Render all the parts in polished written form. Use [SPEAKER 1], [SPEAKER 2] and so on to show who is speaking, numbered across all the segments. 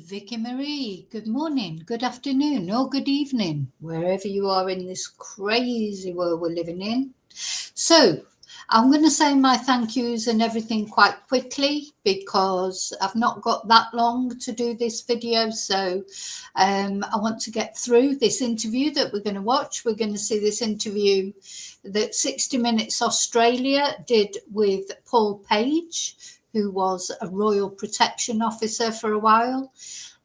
[SPEAKER 1] Vicky Marie, good morning, good afternoon, or good evening, wherever you are in this crazy world we're living in. So, I'm going to say my thank yous and everything quite quickly because I've not got that long to do this video. So, I want to get through this interview that we're going to watch. We're going to see this interview that 60 Minutes Australia did with Paul Page, who was a Royal Protection Officer for a while.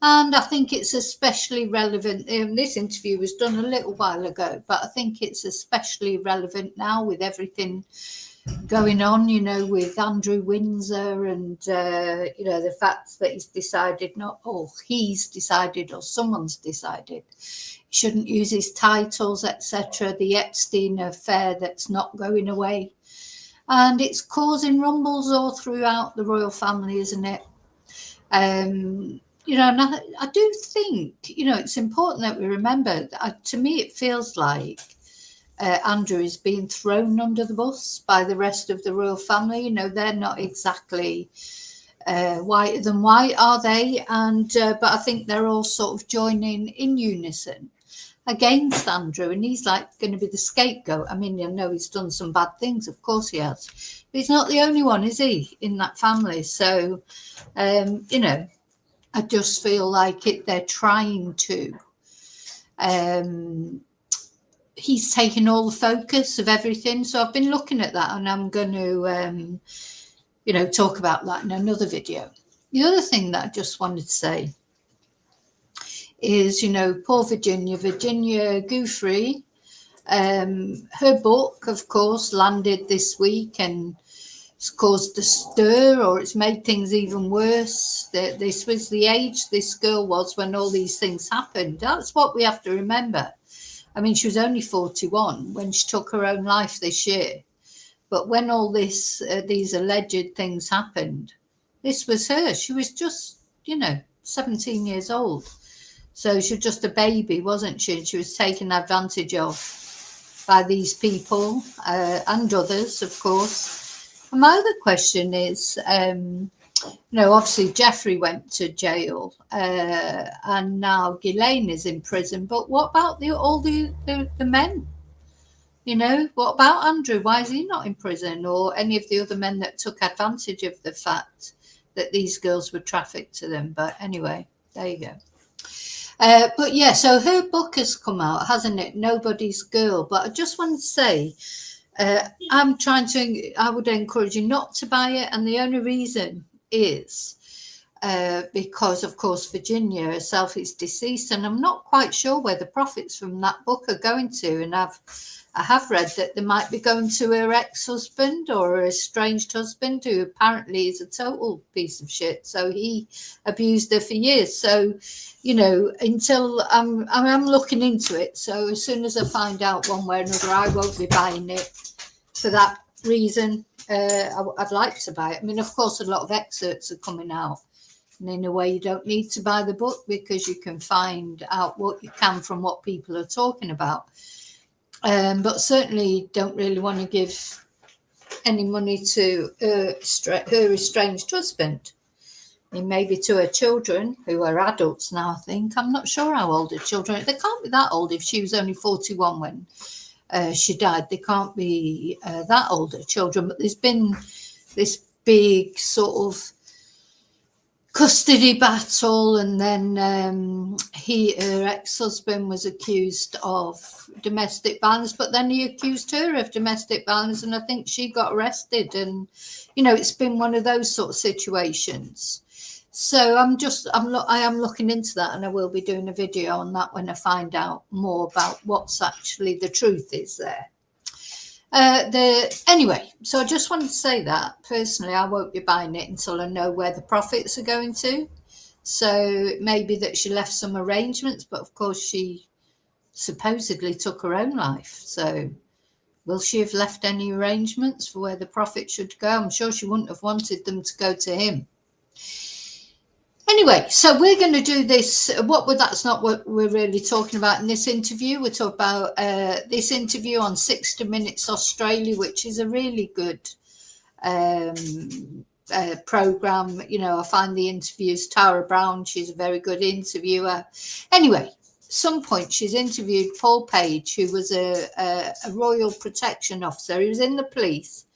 [SPEAKER 1] And I think it's especially relevant. This interview was done a little while ago, but I think it's especially relevant now with everything going on, with Andrew Windsor and, the fact that he's decided or someone's decided he shouldn't use his titles, etc. The Epstein affair that's not going away. And it's causing rumbles all throughout the royal family, isn't it? And I do think, it's important that we remember that to me, it feels like Andrew is being thrown under the bus by the rest of the royal family. They're not exactly whiter than white, are they? And but I think they're all sort of joining in unison against Andrew, and he's like going to be the scapegoat. I mean, he's done some bad things, of course he has, but he's not the only one, is he, in that family? So, I just feel like they're trying to. He's taken all the focus of everything. So I've been looking at that, and I'm going to, talk about that in another video. The other thing that I just wanted to say is, poor Virginia Giuffre, her book, of course, landed this week and it's caused a stir, or it's made things even worse. This was the age this girl was when all these things happened. That's what we have to remember. I mean, she was only 41 when she took her own life this year. But when all these alleged things happened, this was her. She was just, 17 years old. So she was just a baby, wasn't she? She was taken advantage of by these people and others, of course. And my other question is, obviously Jeffrey went to jail and now Ghislaine is in prison. But what about all the men? What about Andrew? Why is he not in prison? Or any of the other men that took advantage of the fact that these girls were trafficked to them? But anyway, there you go. But yeah, so her book has come out, hasn't it? Nobody's Girl. But I just want to say, I would encourage you not to buy it. And the only reason is because, of course, Virginia herself is deceased. And I'm not quite sure where the profits from that book are going to. And I have read that they might be going to her ex-husband or her estranged husband, who apparently is a total piece of shit. So he abused her for years. So, until I'm looking into it. So as soon as I find out one way or another, I won't be buying it for that reason. I'd like to buy it. I mean, of course, a lot of excerpts are coming out. And in a way, you don't need to buy the book because you can find out what you can from what people are talking about. But certainly don't really want to give any money to her estranged husband. I mean, maybe to her children, who are adults now, I think. I'm not sure how old her children are. They can't be that old if she was only 41 when she died. They can't be that old, her children. But there's been this big sort of custody battle, and then her ex-husband was accused of domestic violence, but then he accused her of domestic violence, and I think she got arrested. And it's been one of those sort of situations. So I am looking into that, and I will be doing a video on that when I find out more about what's actually the truth is there. Anyway, so I just wanted to say that personally, I won't be buying it until I know where the profits are going to. So it may be that she left some arrangements, but of course she supposedly took her own life. So will she have left any arrangements for where the profit should go? I'm sure she wouldn't have wanted them to go to him. Anyway, so we're going to do this. That's not what we're really talking about in this interview. We're talking about this interview on 60 Minutes Australia, which is a really good program. You know, I find the interviews, Tara Brown, she's a very good interviewer. Anyway, some point she's interviewed Paul Page, who was a Royal Protection Officer. He was in the police,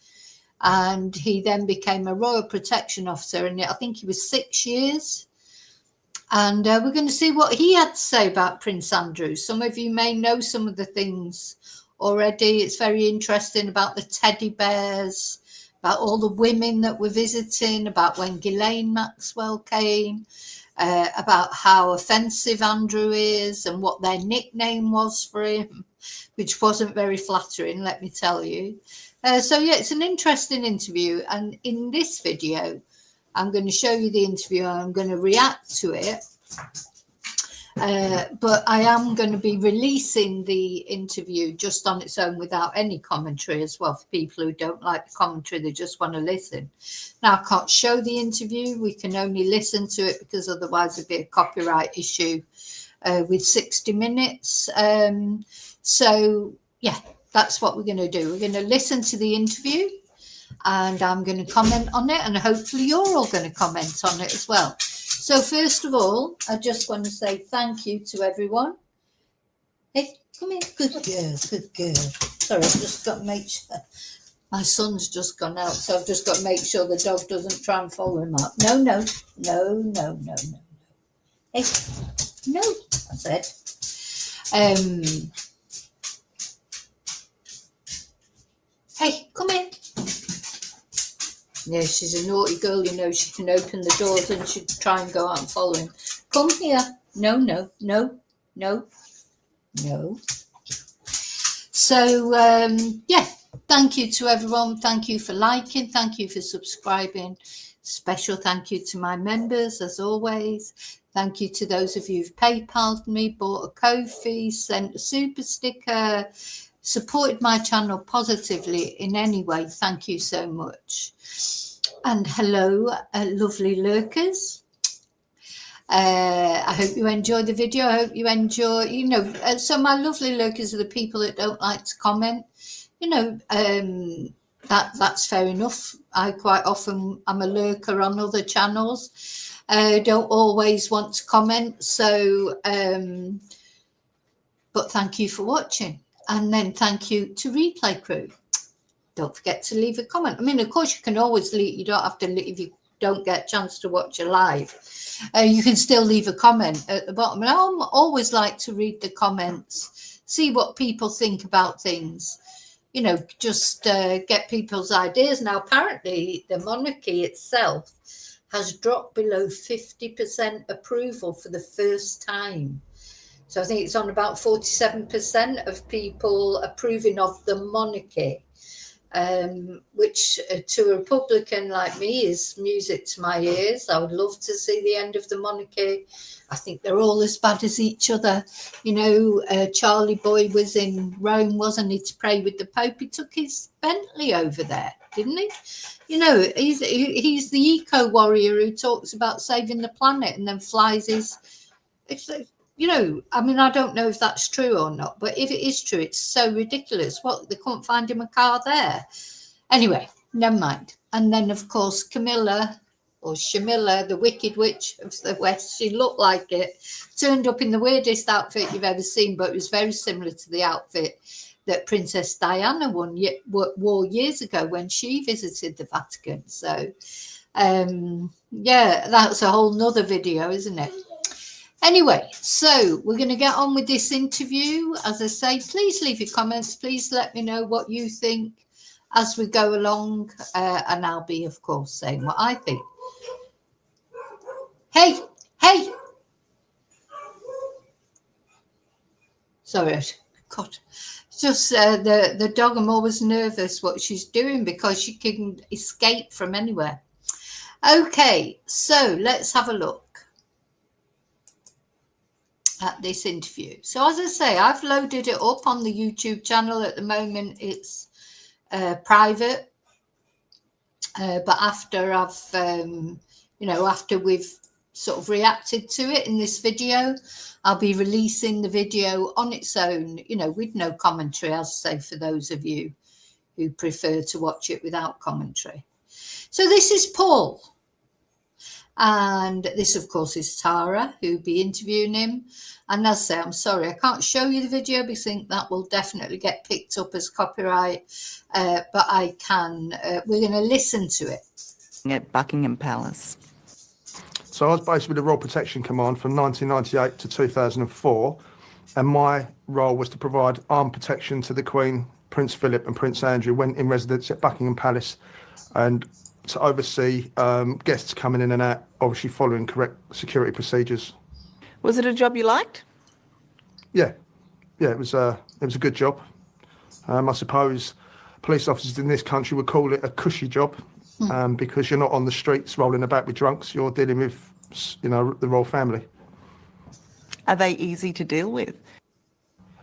[SPEAKER 1] and he then became a Royal Protection Officer, and I think he was 6 years. And we're going to see what he had to say about Prince Andrew. Some of you may know some of the things already. It's very interesting about the teddy bears, about all the women that were visiting, about when Ghislaine Maxwell came, about how offensive Andrew is and what their nickname was for him, which wasn't very flattering, let me tell you. So yeah, it's an interesting interview. And in this video, I'm going to show you the interview. I'm going to react to it. But I am going to be releasing the interview just on its own without any commentary as well, for people who don't like the commentary, they just want to listen. Now, I can't show the interview. We can only listen to it because otherwise there'd be a copyright issue with 60 minutes. So, yeah, that's what we're going to do. We're going to listen to the interview, and I'm going to comment on it, and hopefully you're all going to comment on it as well. So first of all, I just want to say thank you to everyone. Hey, come here. Good girl, good girl. Sorry, I've just got to make sure. My son's just gone out, so I've just got to make sure the dog doesn't try and follow him up. No, no, no, no, no, no. Hey, no, I said. Hey, come here. Yeah, she's a naughty girl, you know. She can open the doors and she'd try and go out and follow him. Come here. No, no, no, no, no. So, yeah, thank you to everyone. Thank you for liking. Thank you for subscribing. Special thank you to my members, as always. Thank you to those of you who've PayPal'd me, bought a Ko-fi, sent a super sticker, supported my channel positively in any way. Thank you so much. And hello, lovely lurkers. I hope you enjoy the video. I hope you enjoy, you know, so my lovely lurkers are the people that don't like to comment. You know, that's fair enough. I quite often, I'm a lurker on other channels. Don't always want to comment. So, but thank you for watching. And then thank you to Replay Crew. Don't forget to leave a comment. I mean, of course, you can always leave. You don't have to leave if you don't get a chance to watch a live. You can still leave a comment at the bottom. And I always like to read the comments, see what people think about things. You know, just get people's ideas. Now, apparently, the monarchy itself has dropped below 50% approval for the first time. So I think it's on about 47% of people approving of the monarchy, which to a Republican like me is music to my ears. I would love to see the end of the monarchy. I think they're all as bad as each other. You know, Charlie Boy was in Rome, wasn't he, to pray with the Pope? He took his Bentley over there, didn't he? You know, he's the eco-warrior who talks about saving the planet and then flies his... It's like, you know, I mean, I don't know if that's true or not, but if it is true, it's so ridiculous. What, they couldn't find him a car there. Anyway, never mind. And then, of course, Camilla, or Shamilla, the Wicked Witch of the West, she looked like it, turned up in the weirdest outfit you've ever seen, but it was very similar to the outfit that Princess Diana wore years ago when she visited the Vatican. So, yeah, that's a whole nother video, isn't it? Anyway, so we're going to get on with this interview. As I say, please leave your comments. Please let me know what you think as we go along. And I'll be, of course, saying what I think. Hey, hey. Sorry, God. Just the dog, I'm always nervous what she's doing because she can escape from anywhere. Okay, so let's have a look at this interview. So as I say, I've loaded it up on the YouTube channel. At the moment it's private, but after I've you know, after we've sort of reacted to it in this video, I'll be releasing the video on its own, you know, with no commentary, as I say, for those of you who prefer to watch it without commentary. So this is Paul. And this, of course, is Tara, who'll be interviewing him. And as I say, I'm sorry, I can't show you the video because I think that will definitely get picked up as copyright. But I can, we're going to listen to it.
[SPEAKER 2] At Buckingham Palace.
[SPEAKER 3] So I was based with the Royal Protection Command from 1998 to 2004. And my role was to provide armed protection to the Queen, Prince Philip and Prince Andrew when in residence at Buckingham Palace, and to oversee guests coming in and out, obviously following correct security procedures.
[SPEAKER 2] Was it a job you liked?
[SPEAKER 3] Yeah, it was a good job. I suppose police officers in this country would call it a cushy job, because you're not on the streets rolling about with drunks. You're dealing with, the royal family.
[SPEAKER 2] Are they easy to deal with?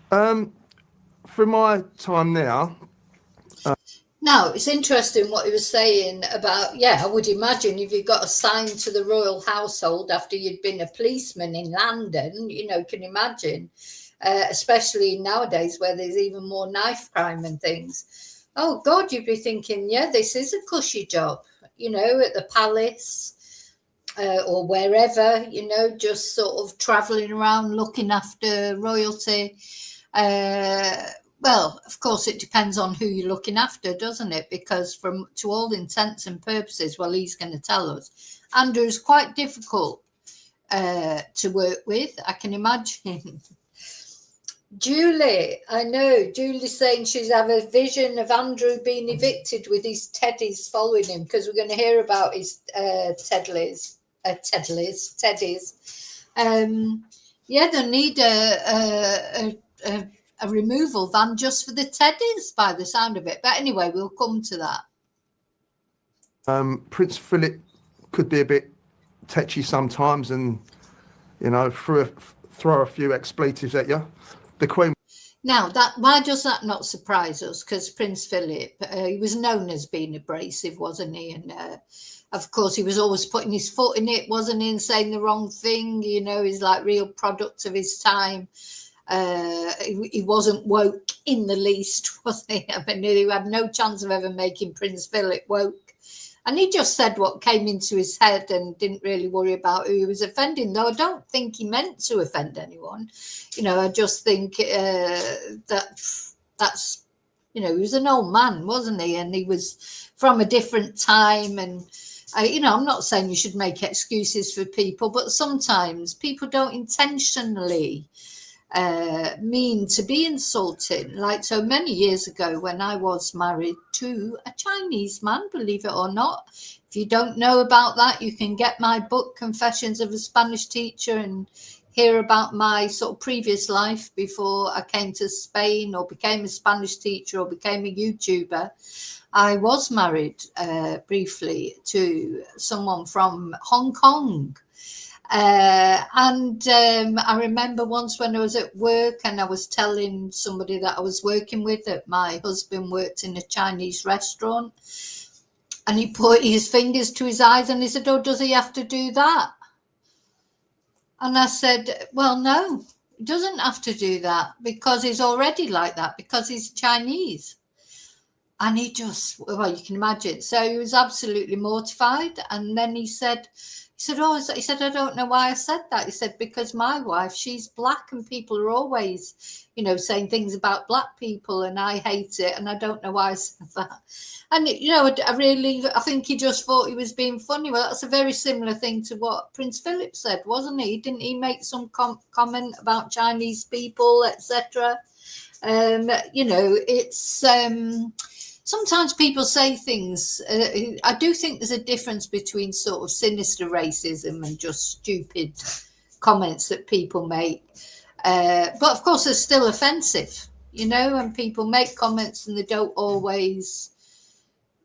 [SPEAKER 3] For my time now.
[SPEAKER 1] Now, it's interesting what he was saying about, I would imagine if you got assigned to the royal household after you'd been a policeman in London, can you imagine, especially nowadays where there's even more knife crime and things. Oh, God, you'd be thinking, this is a cushy job, at the palace or wherever, just sort of travelling around looking after royalty. Well, of course, it depends on who you're looking after, doesn't it? Because to all intents and purposes, well, he's going to tell us, Andrew's quite difficult to work with, I can imagine. Julie, I know, Julie's saying she's had a vision of Andrew being evicted with his Teddies following him, because we're going to hear about his Teddies. They'll need a removal van just for the Teddies by the sound of it. But anyway, we'll come to that.
[SPEAKER 3] Prince Philip could be a bit tetchy sometimes and, throw a few expletives at you. The Queen.
[SPEAKER 1] Now, why does that not surprise us? Because Prince Philip, he was known as being abrasive, wasn't he? And of course, he was always putting his foot in it, wasn't he, and saying the wrong thing. He's like real product of his time. He wasn't woke in the least, was he? I mean, he had no chance of ever making Prince Philip woke. And he just said what came into his head and didn't really worry about who he was offending, though I don't think he meant to offend anyone. I just think that's, he was an old man, wasn't he? And he was from a different time. And, I'm not saying you should make excuses for people, but sometimes people don't intentionally mean to be insulting. Like so many years ago when I was married to a Chinese man, believe it or not. If you don't know about that, you can get my book Confessions of a Spanish Teacher and hear about my sort of previous life before I came to Spain or became a Spanish teacher or became a YouTuber. I was married briefly to someone from Hong Kong. I remember once when I was at work and I was telling somebody that I was working with that my husband worked in a Chinese restaurant, and he put his fingers to his eyes and he said, "Oh, does he have to do that?" And I said, "Well, no, he doesn't have to do that because he's already like that because he's Chinese." And he just, well, you can imagine. So he was absolutely mortified. And then he said, I don't know why I said that. He said, because my wife, she's black and people are always, saying things about black people and I hate it. And I don't know why I said that. And, I think he just thought he was being funny. Well, that's a very similar thing to what Prince Philip said, wasn't he? Didn't he make some comment about Chinese people, etc.? It's... Sometimes people say things. I do think there's a difference between sort of sinister racism and just stupid comments that people make. But of course, they're still offensive, and people make comments and they don't always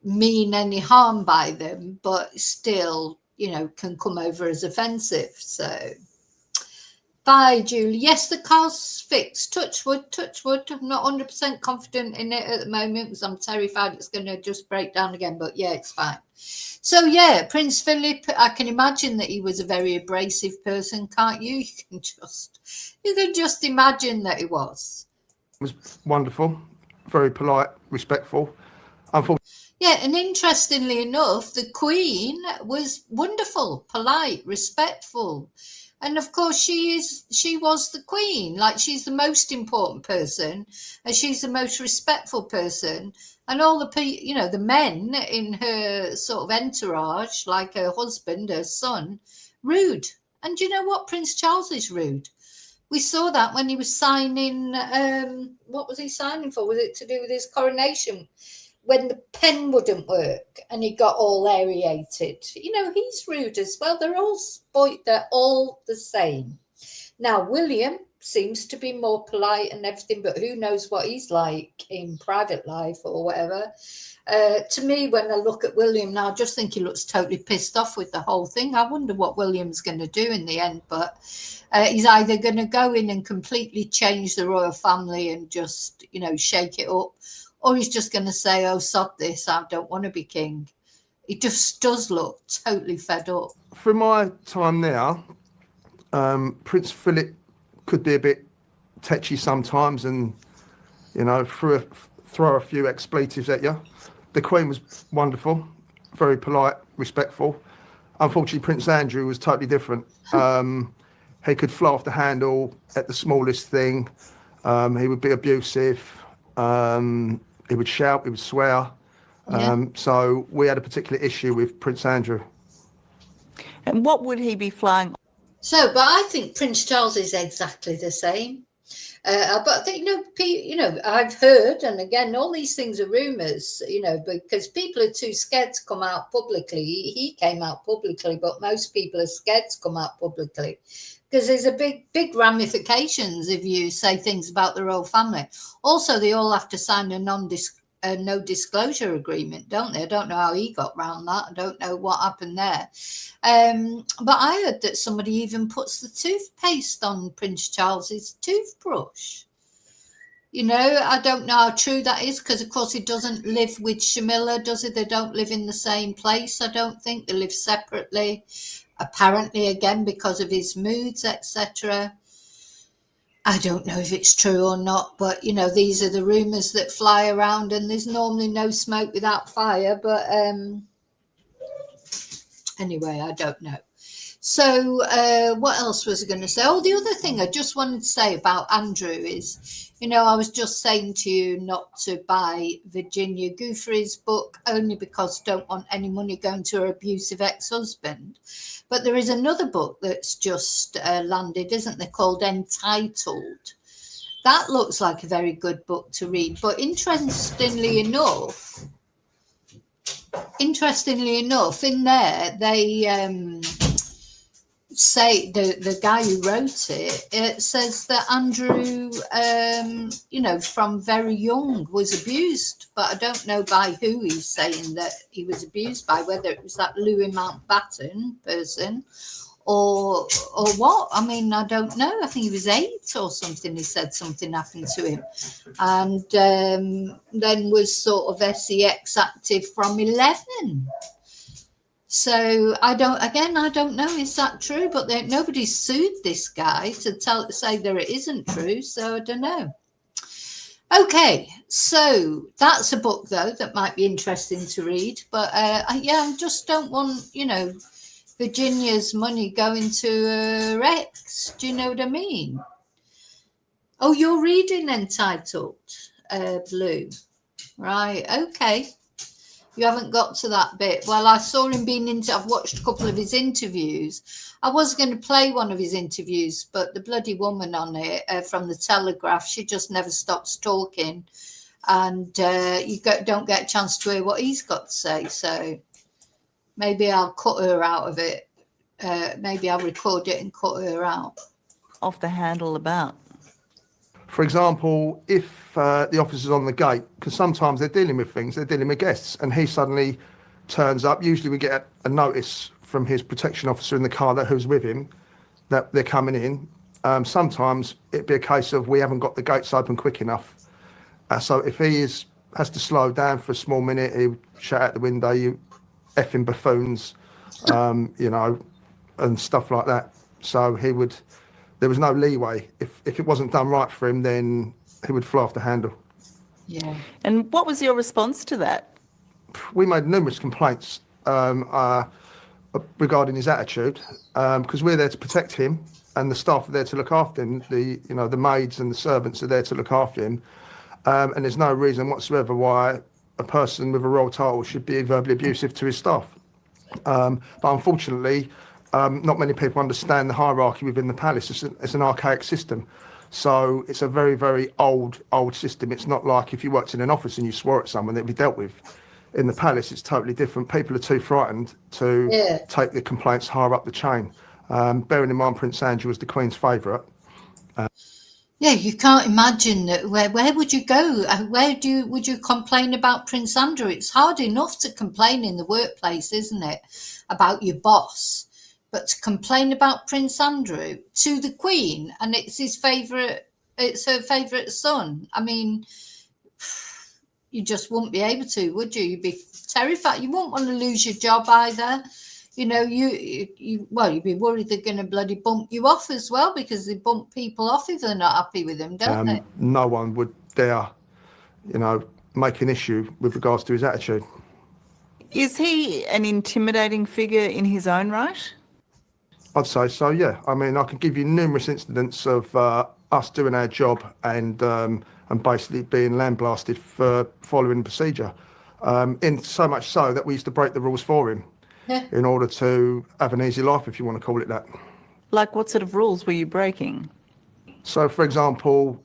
[SPEAKER 1] mean any harm by them, but still, can come over as offensive. So. Bye, Julie. Yes, the car's fixed. Touch wood. I'm not 100% confident in it at the moment because I'm terrified it's going to just break down again. But yeah, it's fine. So yeah, Prince Philip, I can imagine that he was a very abrasive person, can't you? You can just imagine that he was.
[SPEAKER 3] It was wonderful, very polite, respectful.
[SPEAKER 1] Yeah, and interestingly enough, the Queen was wonderful, polite, respectful. And of course she was the Queen. Like, she's the most important person and she's the most respectful person. And all the men in her sort of entourage, like her husband, her son, rude. And you know what? Prince Charles is rude. We saw that when he was signing, what was he signing for? Was it to do with his coronation? When the pen wouldn't work and he got all aerated. He's rude as well. They're all the same. Now, William seems to be more polite and everything, but who knows what he's like in private life or whatever. To me, when I look at William now, I just think he looks totally pissed off with the whole thing. I wonder what William's going to do in the end, but he's either going to go in and completely change the royal family and just, shake it up, or he's just going to say, oh, sod this, I don't want to be king. He just does look totally fed up.
[SPEAKER 3] From my time now, Prince Philip could be a bit tetchy sometimes and, throw a few expletives at you. The Queen was wonderful, very polite, respectful. Unfortunately, Prince Andrew was totally different. He could fly off the handle at the smallest thing. He would be abusive. He would shout, he would swear. So we had a particular issue with Prince Andrew.
[SPEAKER 2] And what would he be flying?
[SPEAKER 1] But I think Prince Charles is exactly the same. But I think, I've heard, and again, all these things are rumours, because people are too scared to come out publicly. He came out publicly, but most people are scared to come out publicly because there's a big ramifications if you say things about the royal family. Also, they all have to sign a no disclosure agreement, don't they? I don't know how he got around that. I don't know what happened there. But I heard that somebody even puts the toothpaste on Prince Charles's toothbrush. I don't know how true that is because, of course, he doesn't live with Shamilla, does he? They don't live in the same place, I don't think. They live separately, apparently, again, because of his moods, etc. I don't know if it's true or not, but, these are the rumours that fly around and there's normally no smoke without fire. But anyway, I don't know. So what else was I going to say? Oh, the other thing I just wanted to say about Andrew is, I was just saying to you not to buy Virginia Giuffre's book only because I don't want any money going to her abusive ex-husband. But there is another book that's just landed, isn't there, called Entitled. That looks like a very good book to read. But interestingly enough, in there, they say the guy who wrote it says that Andrew, from very young was abused, but I don't know by who he's saying that he was abused by, whether it was that Louis Mountbatten person or what. I mean, I don't know. I think he was 8 or something. He said something happened to him, and then was sort of sex active from 11. So I don't know, is that true? But nobody sued this guy to say that it isn't true. So I don't know. Okay, so that's a book though that might be interesting to read. But I just don't want Virginia's money going to her ex. Do you know what I mean? Oh, you're reading Entitled, Blue, right? Okay. You haven't got to that bit. Well, I saw him I've watched a couple of his interviews. I was going to play one of his interviews, but the bloody woman on it from the Telegraph, she just never stops talking. And don't get a chance to hear what he's got to say. So maybe I'll cut her out of it. Maybe I'll record it and cut her out.
[SPEAKER 2] Off the handle about?
[SPEAKER 3] For example, if the officer's on the gate, because sometimes they're dealing with things, they're dealing with guests, and he suddenly turns up. Usually we get a notice from his protection officer in the car who's with him that they're coming in. Sometimes it'd be a case of we haven't got the gates open quick enough. So if he has to slow down for a small minute, he would shout out the window, you effing buffoons, and stuff like that. So there was no leeway. If it wasn't done right for him, then he would fly off the handle.
[SPEAKER 1] Yeah.
[SPEAKER 2] And what was your response to that?
[SPEAKER 3] we made numerous complaints regarding his attitude, because we're there to protect him, and the staff are there to look after him. The maids and the servants are there to look after him, and there's no reason whatsoever why a person with a royal title should be verbally abusive to his staff. But unfortunately, not many people understand the hierarchy within the palace. It's an archaic system. So it's a very, very old system. It's not like if you worked in an office and you swore at someone, it'd be dealt with. In the palace, it's totally different. People are too frightened to take the complaints higher up the chain. Bearing in mind, Prince Andrew was the Queen's favourite.
[SPEAKER 1] Yeah, you can't imagine that. Where would you go? Would you complain about Prince Andrew? It's hard enough to complain in the workplace, isn't it, about your boss? But to complain about Prince Andrew to the Queen, and it's her favourite son. I mean, you just wouldn't be able to, would you? You'd be terrified. You wouldn't want to lose your job either. You know, you'd be worried they're going to bloody bump you off as well, because they bump people off if they're not happy with them, don't they?
[SPEAKER 3] No one would dare, make an issue with regards to his attitude.
[SPEAKER 2] Is he an intimidating figure in his own right?
[SPEAKER 3] I'd say so, yeah. I mean, I can give you numerous incidents of us doing our job and basically being lambasted for following procedure. In so much so that we used to break the rules for him in order to have an easy life, if you want to call it that.
[SPEAKER 2] Like what sort of rules were you breaking?
[SPEAKER 3] So, for example,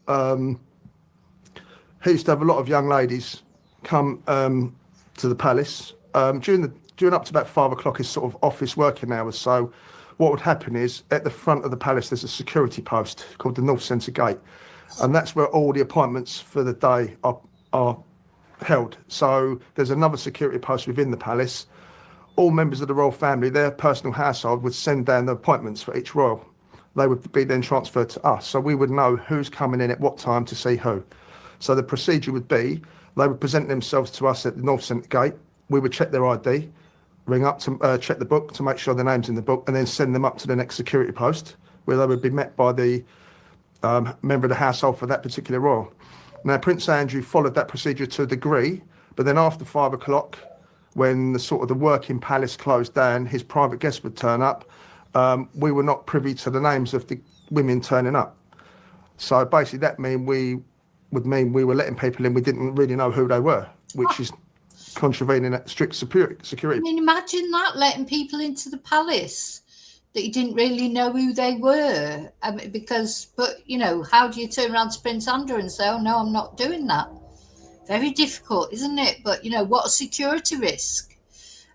[SPEAKER 3] he used to have a lot of young ladies come to the palace during up to about 5 o'clock is sort of office working hours. So what would happen is at the front of the palace there's a security post called the North Centre Gate, and that's where all the appointments for the day are held. So there's another security post within the palace. All members of the royal family, their personal household, would send down the appointments for each royal. They would be then transferred to us, so we would know who's coming in at what time to see who. So the procedure would be they would present themselves to us at the North Centre Gate. We would check their ID, ring up to check the book to make sure their name's in the book, and then send them up to the next security post where they would be met by the member of the household for that particular royal. Now, Prince Andrew followed that procedure to a degree, but then after 5 o'clock, when the working palace closed down, his private guests would turn up. We were not privy to the names of the women turning up. So basically that would mean we were letting people in, we didn't really know who they were, which is contravening that strict security.
[SPEAKER 1] I mean, imagine that, letting people into the palace that you didn't really know who they were. I mean, how do you turn around to Prince Andrew and say, oh no, I'm not doing that? Very difficult, isn't it? But what a security risk.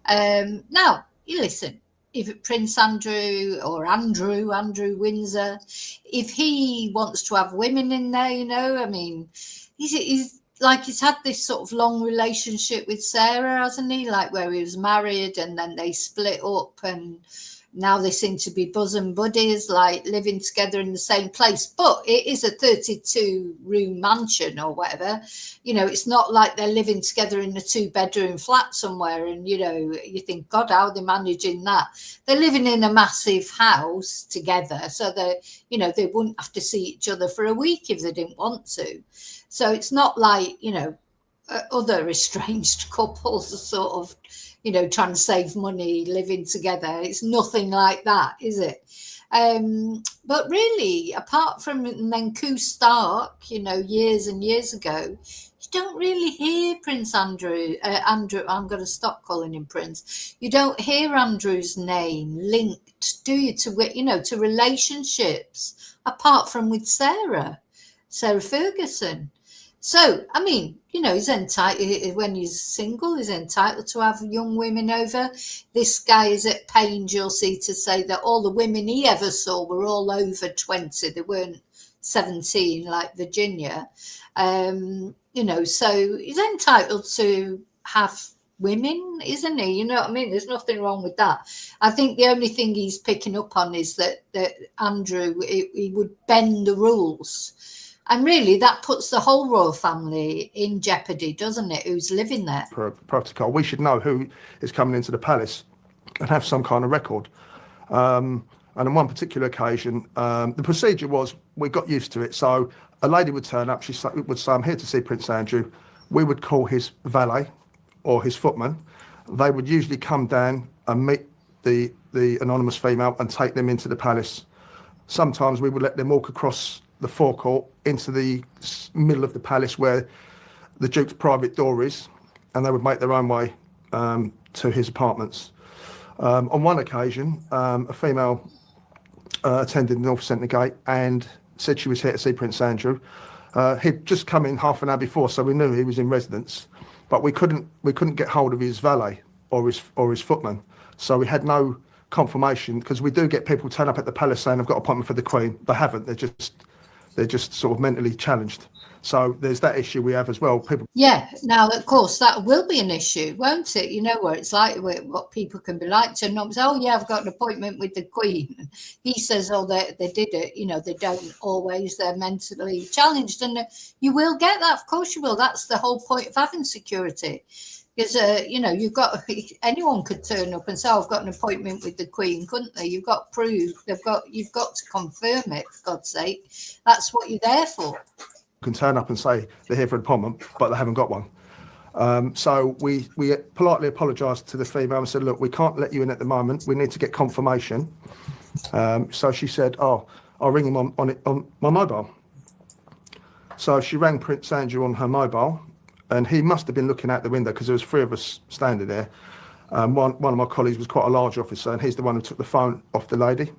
[SPEAKER 1] Now, you listen, if Prince Andrew or Andrew Windsor, if he wants to have women in there, I mean, he's had this sort of long relationship with Sarah, hasn't he? Like where he was married and then they split up, and now they seem to be bosom buddies, like living together in the same place. But it is a 32-room mansion or whatever. It's not like they're living together in a 2-bedroom flat somewhere. And, you think, God, how are they managing that? They're living in a massive house together. So they wouldn't have to see each other for a week if they didn't want to. So it's not like, other estranged couples are sort of, trying to save money, living together. It's nothing like that, is it? But really, apart from Menku Stark, years and years ago, you don't really hear Prince Andrew. I'm going to stop calling him Prince. You don't hear Andrew's name linked, do you, to relationships, apart from with Sarah Ferguson. So, I mean, he's entitled, when he's single, he's entitled to have young women over. This guy is at pains, you'll see, to say that all the women he ever saw were all over 20. They weren't 17 like Virginia. So he's entitled to have women, isn't he? You know what I mean? There's nothing wrong with that. I think the only thing he's picking up on is that Andrew, he would bend the rules. And really, that puts the whole royal family in jeopardy, doesn't it? Who's living there?
[SPEAKER 3] Protocol. We should know who is coming into the palace and have some kind of record. And on one particular occasion, the procedure was, we got used to it. So a lady would turn up, she would say, I'm here to see Prince Andrew. We would call his valet, or his footman, they would usually come down and meet the anonymous female and take them into the palace. Sometimes we would let them walk across the forecourt into the middle of the palace where the Duke's private door is, and they would make their own way to his apartments. On one occasion, a female attended North Centre Gate and said she was here to see Prince Andrew. He'd just come in half an hour before, so we knew he was in residence, but we couldn't get hold of his valet or his footman, so we had no confirmation, because we do get people turn up at the palace saying, I've got an appointment for the Queen. They haven't. They're just sort of mentally challenged. So there's that issue we have as well. People.
[SPEAKER 1] Yeah. Now, of course, that will be an issue, won't it? You know, where it's like what people can be like. Turn up and say, oh, yeah, I've got an appointment with the Queen. He says, oh, they did it. You know, they don't always. They're mentally challenged. And you will get that. Of course you will. That's the whole point of having security. Because, you know, anyone could turn up and say, oh, I've got an appointment with the Queen, couldn't they? You've got proof. You've got to confirm it, for God's sake. That's what you're there for.
[SPEAKER 3] Can turn up and say they're here for an appointment, but they haven't got one. So we politely apologised to the female and said, look, we can't let you in at the moment. We need to get confirmation. So she said, oh, I'll ring him on my mobile. So she rang Prince Andrew on her mobile, and he must have been looking out the window because there was three of us standing there. One of my colleagues was quite a large officer, and he's the one who took the phone off the lady.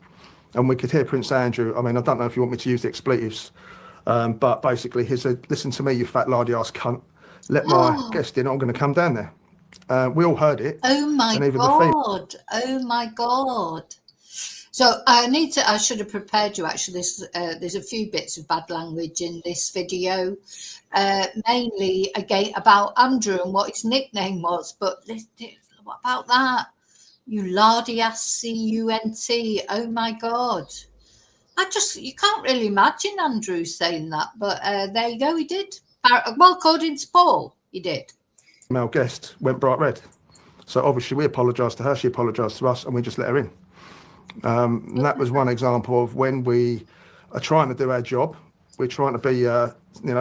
[SPEAKER 3] And we could hear Prince Andrew. I mean, I don't know if you want me to use the expletives, but basically he said, listen to me, you fat lardy ass cunt. Let my guest in, I'm going to come down there. We all heard it.
[SPEAKER 1] Oh my God. Oh my God. So I should have prepared you actually. There's a few bits of bad language in this video, mainly again about Andrew and what his nickname was. But what about that? You lardy ass cunt. Oh my God. You can't really imagine Andrew saying that. But there you go, he did. Well, according to Paul, he did.
[SPEAKER 3] Male guest went bright red. So obviously we apologised to her, she apologised to us, and we just let her in. And that was one example of when we are trying to do our job. We're trying to be,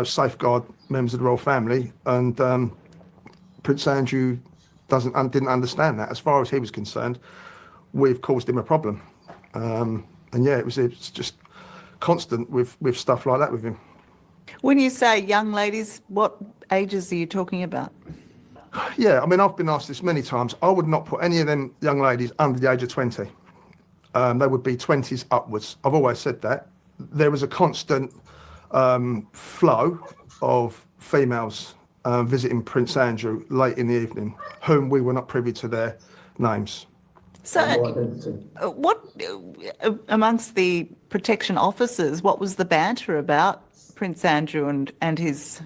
[SPEAKER 3] safeguard members of the royal family, and Prince Andrew didn't understand that. As far as he was concerned, we've caused him a problem. And yeah, it's just constant with stuff like that with him.
[SPEAKER 2] When you say young ladies, what ages are you talking about?
[SPEAKER 3] Yeah, I mean, I've been asked this many times. I would not put any of them young ladies under the age of 20. They would be 20s upwards. I've always said that. There was a constant flow of females visiting Prince Andrew late in the evening, whom we were not privy to their names.
[SPEAKER 2] So what, amongst the protection officers, what was the banter about Prince Andrew and his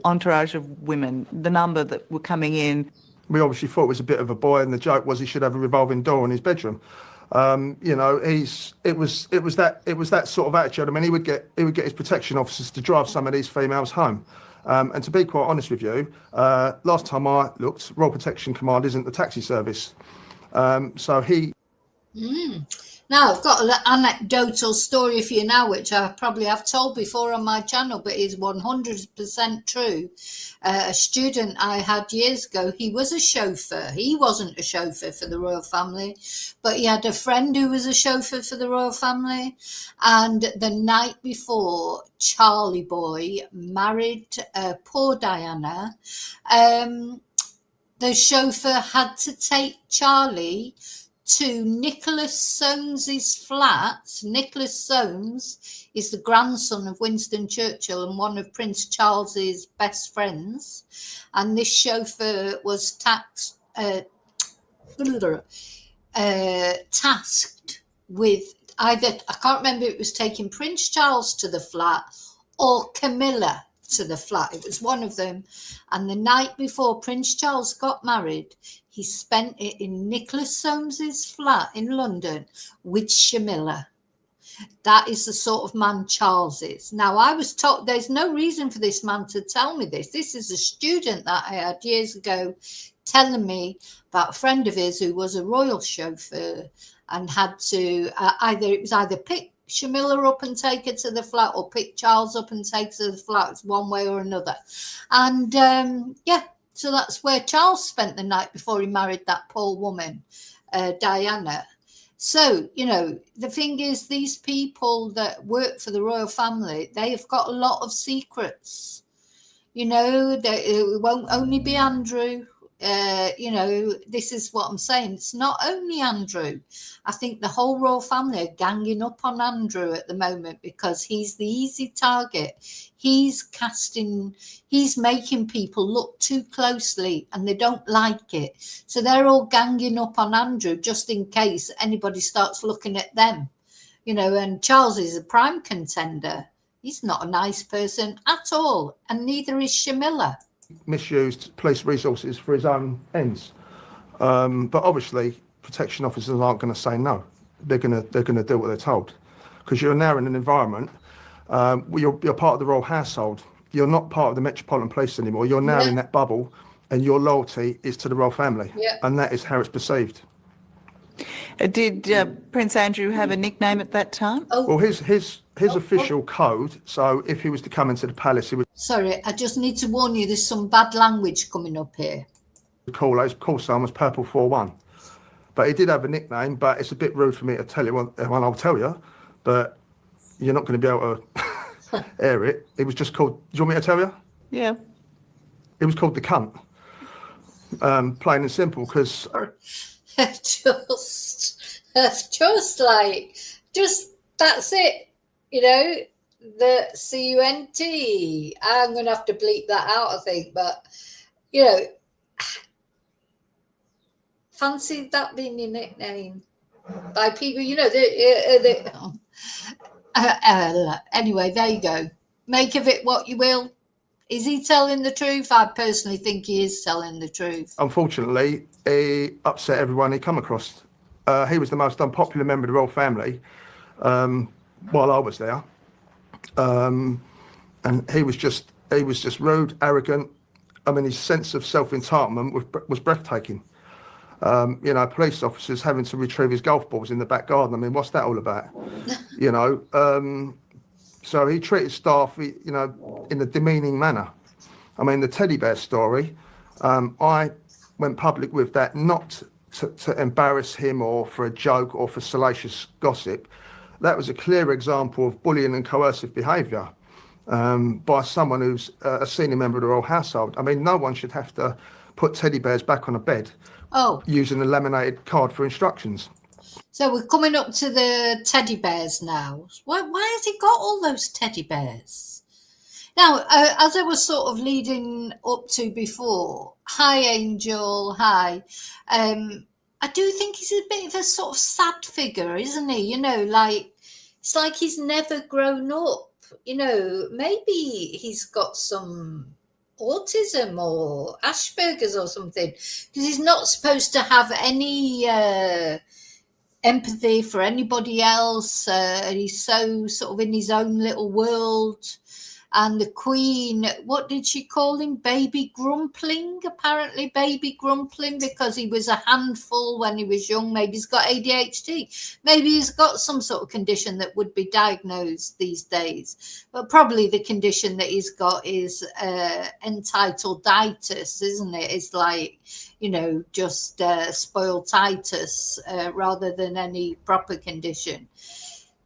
[SPEAKER 2] entourage of women, the number that were coming in?
[SPEAKER 3] We obviously thought it was a bit of a boy, and the joke was he should have a revolving door in his bedroom. It was that sort of attitude. I mean, he would get his protection officers to drive some of these females home. And to be quite honest with you, last time I looked, Royal Protection Command isn't the taxi service. So he.
[SPEAKER 1] Now, I've got an anecdotal story for you now, which I probably have told before on my channel, but is 100% true. A student I had years ago, he was a chauffeur. He wasn't a chauffeur for the royal family, but he had a friend who was a chauffeur for the royal family. And the night before Charlie Boy married poor Diana, the chauffeur had to take Charlie to Nicholas Soames's flat. Nicholas Soames is the grandson of Winston Churchill and one of Prince Charles's best friends. And this chauffeur was tasked with either, I can't remember if it was taking Prince Charles to the flat or Camilla to the flat. It was one of them. And the night before Prince Charles got married, he spent it in Nicholas Soames's flat in London with Shamilla. That is the sort of man Charles is. Now, I was told there's no reason for this man to tell me this. This is a student that I had years ago telling me about a friend of his who was a royal chauffeur and had to either pick Shamilla up and take her to the flat or pick Charles up and take her to the flat. It's one way or another. And So that's where Charles spent the night before he married that poor woman, Diana. So, you know, the thing is, these people that work for the royal family, they have got a lot of secrets. You know, it won't only be Andrew. You know, this is what I'm saying. It's not only Andrew. I think the whole royal family are ganging up on Andrew at the moment because he's the easy target. He's making people look too closely and they don't like it. So they're all ganging up on Andrew just in case anybody starts looking at them. You know, and Charles is a prime contender. He's not a nice person at all, and neither is Shamila.
[SPEAKER 3] Misused police resources for his own ends, but obviously protection officers aren't going to say no. They're going to do what they're told, because you're now in an environment. You're part of the royal household. You're not part of the Metropolitan Police anymore. You're now in that bubble, and your loyalty is to the royal family, and that is how it's perceived.
[SPEAKER 2] Did Prince Andrew have a nickname at that time?
[SPEAKER 3] Well, his official code. So if he was to come into the palace, he would.
[SPEAKER 1] Sorry, I just need to warn you. There's some bad language coming up here.
[SPEAKER 3] His call sign was Purple 41, but he did have a nickname. But it's a bit rude for me to tell you. Well, I'll tell you, but you're not going to be able to air it. It was just called. Do you want me to tell you?
[SPEAKER 2] Yeah.
[SPEAKER 3] It was called the cunt. Plain and simple, because.
[SPEAKER 1] just that's it, you know, the CUNT. I'm gonna have to bleep that out, I think, but you know, fancy that being your nickname by people, you know. Anyway, there you go. Make of it what you will. Is he telling the truth? I personally think he is telling the truth.
[SPEAKER 3] Unfortunately, he upset everyone he come across. He was the most unpopular member of the royal family while I was there, and he was just rude, arrogant. I mean, his sense of self-entitlement was breathtaking. You know, police officers having to retrieve his golf balls in the back garden. I mean, what's that all about? You know. So he treated staff, you know, in a demeaning manner. I mean, the teddy bear story, I went public with that not to embarrass him or for a joke or for salacious gossip. That was a clear example of bullying and coercive behaviour by someone who's a senior member of the royal household. I mean, no one should have to put teddy bears back on a bed using a laminated card for instructions.
[SPEAKER 1] So we're coming up to the teddy bears now. Why has he got all those teddy bears? Now, as I was sort of leading up to before, hi Angel, hi. I do think he's a bit of a sort of sad figure, isn't he? You know, like it's like he's never grown up. You know, maybe he's got some autism or Asperger's or something, because he's not supposed to have any empathy for anybody else. He's so sort of in his own little world. And the Queen, what did she call him? Baby Grumpling, apparently, Baby Grumpling, because he was a handful when he was young. Maybe he's got ADHD. Maybe he's got some sort of condition that would be diagnosed these days. But probably the condition that he's got is entitleditis, isn't it? It's like, you know, just spoileditis rather than any proper condition.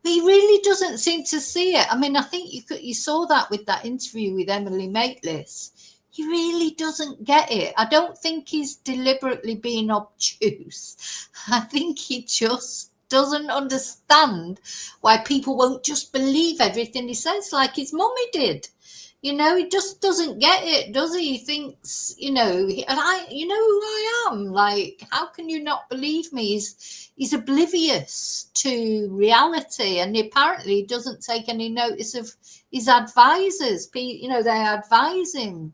[SPEAKER 1] He really doesn't seem to see it. I mean, I think you saw that with that interview with Emily Maitlis. He really doesn't get it. I don't think he's deliberately being obtuse. I think he just doesn't understand why people won't just believe everything he says like his mummy did. You know, he just doesn't get it, does he? He thinks, you know, you know who I am. Like, how can you not believe me? He's oblivious to reality, and he apparently doesn't take any notice of his advisors. You know, they advise him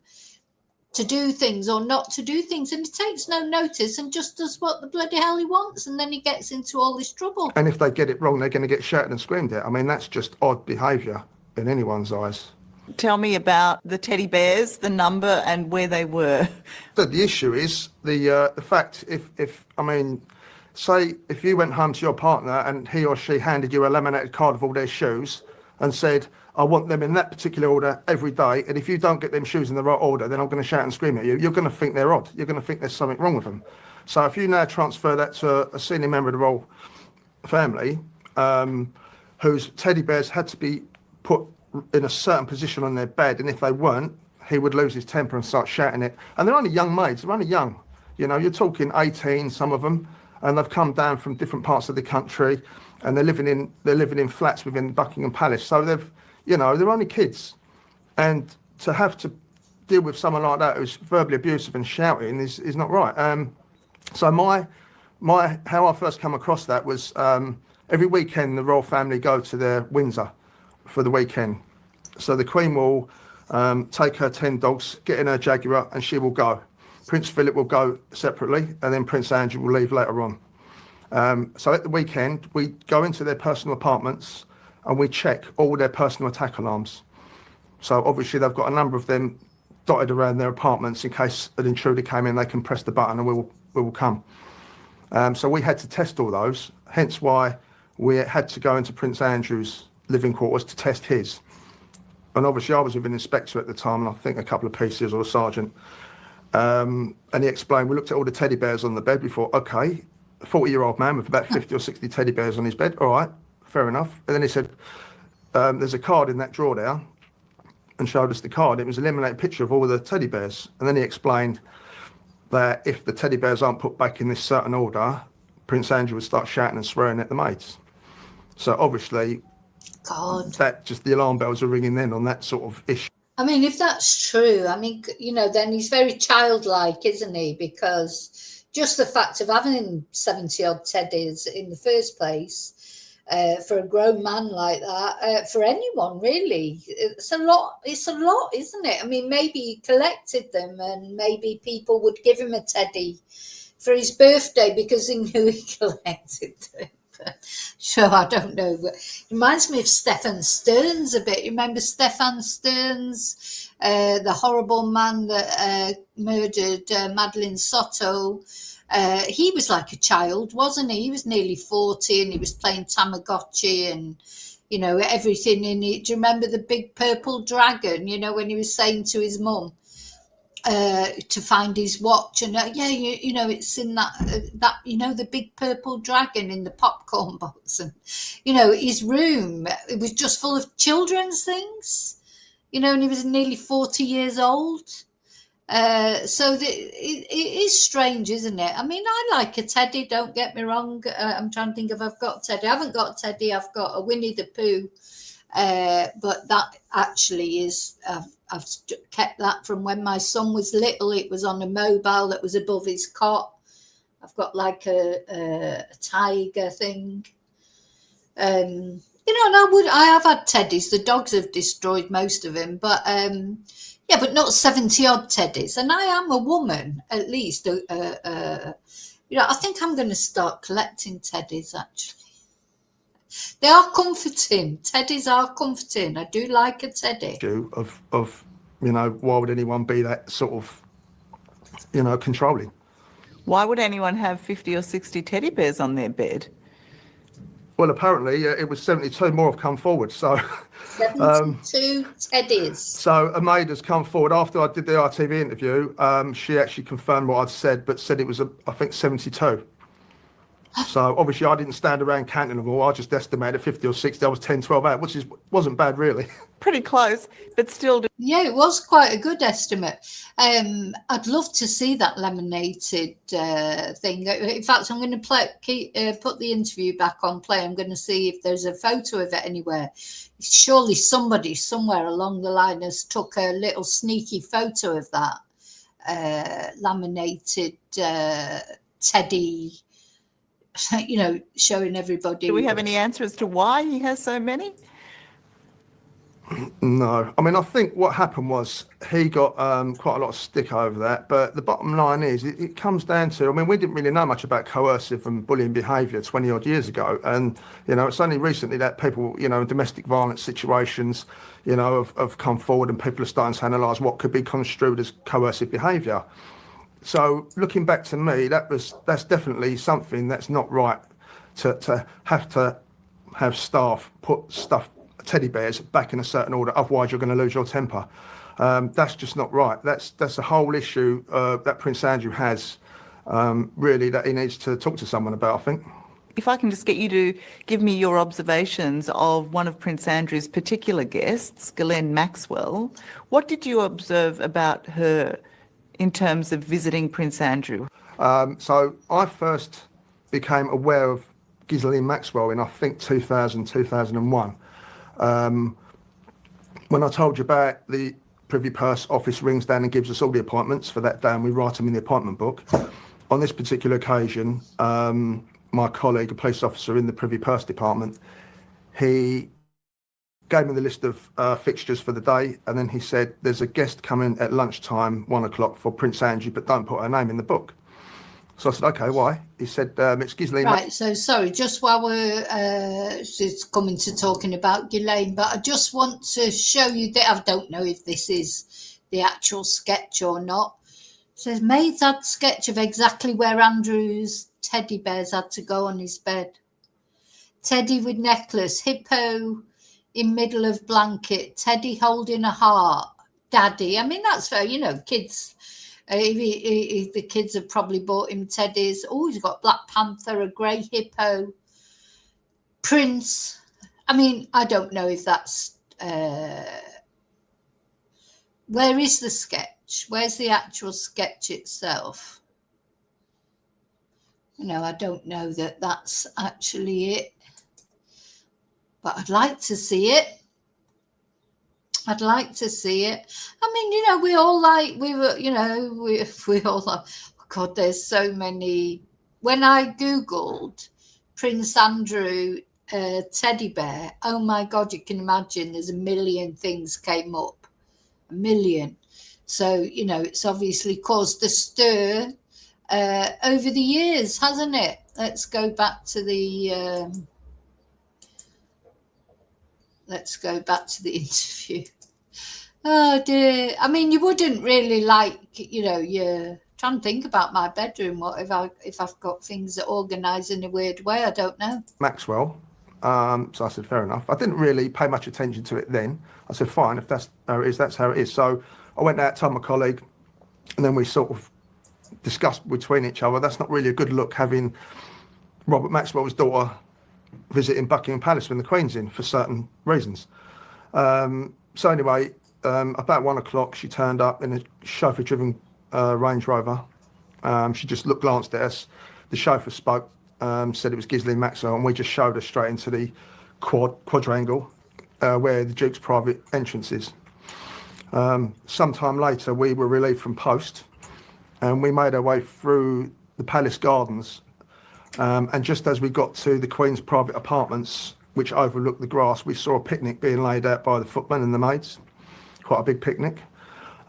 [SPEAKER 1] to do things or not to do things, and he takes no notice and just does what the bloody hell he wants, and then he gets into all this trouble.
[SPEAKER 3] And if they get it wrong, they're going to get shouted and screamed at. I mean, that's just odd behaviour in anyone's eyes.
[SPEAKER 2] Tell me about the teddy bears, the number and where they were.
[SPEAKER 3] So the issue is the fact if I mean, say if you went home to your partner and he or she handed you a laminated card of all their shoes and said, I want them in that particular order every day. And if you don't get them shoes in the right order, then I'm going to shout and scream at you. You're going to think they're odd. You're going to think there's something wrong with them. So if you now transfer that to a senior member of the royal family, whose teddy bears had to be put in a certain position on their bed, and if they weren't, he would lose his temper and start shouting it. And they're only young maids. They're only young. You know, you're talking 18, some of them, and they've come down from different parts of the country, and they're living in flats within Buckingham Palace. So they're only kids, and to have to deal with someone like that who's verbally abusive and shouting is not right. So how I first come across that was every weekend the royal family go to their Windsor for the weekend. So the Queen will take her 10 dogs, get in her Jaguar, and she will go. Prince Philip will go separately, and then Prince Andrew will leave later on. So at the weekend, we go into their personal apartments and we check all their personal attack alarms. So obviously they've got a number of them dotted around their apartments in case an intruder came in. They can press the button and we will come. So we had to test all those, hence why we had to go into Prince Andrew's living quarters to test his. And obviously I was with an inspector at the time, and I think a couple of PCs or a sergeant. And he explained, we looked at all the teddy bears on the bed. We thought, okay, a 40-year-old man with about 50 or 60 teddy bears on his bed. All right, fair enough. And then he said, there's a card in that drawer there, and showed us the card. It was a laminated picture of all the teddy bears. And then he explained that if the teddy bears aren't put back in this certain order, Prince Andrew would start shouting and swearing at the maids. So obviously,
[SPEAKER 1] God,
[SPEAKER 3] that just the alarm bells are ringing then on that sort of issue.
[SPEAKER 1] I mean, if that's true, I mean, then he's very childlike, isn't he? Because just the fact of having 70 odd teddies in the first place, for a grown man like that, for anyone really, it's a lot, isn't it? I mean, maybe he collected them, and maybe people would give him a teddy for his birthday because they knew he collected them. Sure, I don't know. But it reminds me of Stefan Stearns a bit. You remember Stefan Stearns, the horrible man that murdered Madeleine Soto? He was like a child, wasn't he? He was nearly 40 and he was playing Tamagotchi and, everything in it. Do you remember the big purple dragon, when he was saying to his mum, to find his watch, and it's in that the big purple dragon in the popcorn box, and his room, it was just full of children's things, and he was nearly 40 years old. So it is strange, isn't it? I mean, I like a teddy, don't get me wrong. I'm trying to think if I've got a teddy. I haven't got a teddy. I've got a Winnie the Pooh, but that actually is I've kept that from when my son was little. It was on a mobile that was above his cot. I've got like a tiger thing. And I have had teddies. The dogs have destroyed most of them, but but not 70 odd teddies. And I am a woman, at least. I think I'm going to start collecting teddies, actually. They are comforting. Teddies are comforting. I do like a teddy.
[SPEAKER 3] Of why would anyone be that sort of, controlling?
[SPEAKER 2] Why would anyone have 50 or 60 teddy bears on their bed?
[SPEAKER 3] Well, apparently it was 72 more have come forward. So
[SPEAKER 1] 72 teddies.
[SPEAKER 3] So a maid has come forward after I did the RTV interview. She actually confirmed what I'd said, but said it was, I think, 72. So obviously I didn't stand around counting them all. I just estimated 50 or 60. I was 10, 12 out, which wasn't bad really.
[SPEAKER 2] Pretty close, but still.
[SPEAKER 1] Yeah, it was quite a good estimate. I'd love to see that laminated thing. In fact, I'm going to put the interview back on play. I'm going to see if there's a photo of it anywhere. Surely somebody somewhere along the line has took a little sneaky photo of that laminated teddy, showing everybody.
[SPEAKER 2] Do we have any answer as to why he has so many?
[SPEAKER 3] No. I mean, I think what happened was he got quite a lot of stick over that. But the bottom line is it comes down to, we didn't really know much about coercive and bullying behaviour 20 odd years ago. And, it's only recently that people, in domestic violence situations, have come forward and people are starting to analyse what could be construed as coercive behaviour. So looking back to me, that's definitely something that's not right to have staff put stuff, teddy bears back in a certain order, otherwise you're going to lose your temper. That's just not right. That's the whole issue that Prince Andrew has, really, that he needs to talk to someone about, I think.
[SPEAKER 2] If I can just get you to give me your observations of one of Prince Andrew's particular guests, Ghislaine Maxwell, what did you observe about her in terms of visiting Prince Andrew?
[SPEAKER 3] So I first became aware of Ghislaine Maxwell in, I think, 2000, 2001. When I told you about the Privy Purse office rings down and gives us all the appointments for that day, and we write them in the appointment book. On this particular occasion, my colleague, a police officer in the Privy Purse department, he gave me the list of fixtures for the day, and then he said, there's a guest coming at lunchtime, 1 o'clock, for Prince Andrew, but don't put her name in the book. So I said, okay, why? He said, it's Ghislaine.
[SPEAKER 1] Right, so sorry, just while we're just coming to talking about Ghislaine, but I just want to show you that I don't know if this is the actual sketch or not. It says, maids had sketch of exactly where Andrew's teddy bears had to go on his bed. Teddy with necklace, hippo in middle of blanket, Teddy holding a heart, daddy. I mean, that's fair, kids. The kids have probably bought him teddies. Oh, he's got Black Panther, a grey hippo, Prince. I mean, I don't know if that's... where is the sketch? Where's the actual sketch itself? I don't know that that's actually it. But I'd like to see it. I'd like to see it. I mean, we all like, we all like, oh God, there's so many. When I Googled Prince Andrew teddy bear, oh my God, you can imagine there's a million things came up. A million. So, it's obviously caused a stir over the years, hasn't it? Let's go back to the... Let's go back to the interview. Oh dear. I mean, you wouldn't really like, you're trying to think about my bedroom. What if I've got things that organise in a weird way? I don't know.
[SPEAKER 3] Maxwell. So I said, fair enough. I didn't really pay much attention to it then. I said, fine, if that's how it is, that's how it is. So I went out, told my colleague, and then we sort of discussed between each other. That's not really a good look, having Robert Maxwell's daughter visiting Buckingham Palace when the Queen's in, for certain reasons. So anyway, about 1 o'clock, she turned up in a chauffeur-driven Range Rover. She just glanced at us. The chauffeur spoke, said it was Ghislaine Maxwell, and we just showed her straight into the quadrangle where the Duke's private entrance is. Sometime later, we were relieved from post, and we made our way through the palace gardens. And just as we got to the Queen's private apartments, which overlooked the grass, we saw a picnic being laid out by the footmen and the maids. Quite a big picnic.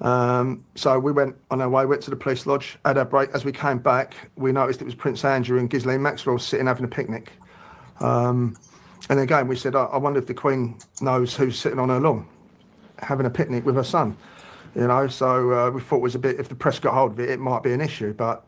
[SPEAKER 3] So we went on our way, went to the police lodge, had our break. As we came back, we noticed it was Prince Andrew and Ghislaine Maxwell sitting having a picnic. And again, we said, I wonder if the Queen knows who's sitting on her lawn, having a picnic with her son. So we thought it was a bit, if the press got hold of it, it might be an issue. But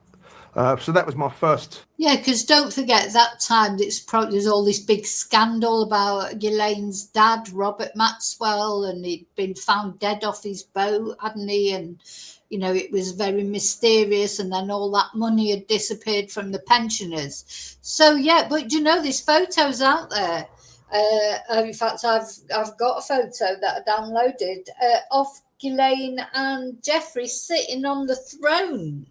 [SPEAKER 3] so that was my first.
[SPEAKER 1] Yeah, because don't forget that time there's all this big scandal about Ghislaine's dad, Robert Maxwell, and he'd been found dead off his boat, hadn't he? And, it was very mysterious, and then all that money had disappeared from the pensioners. So, yeah, but there's photos out there. In fact, I've got a photo that I downloaded of Ghislaine and Geoffrey sitting on the throne.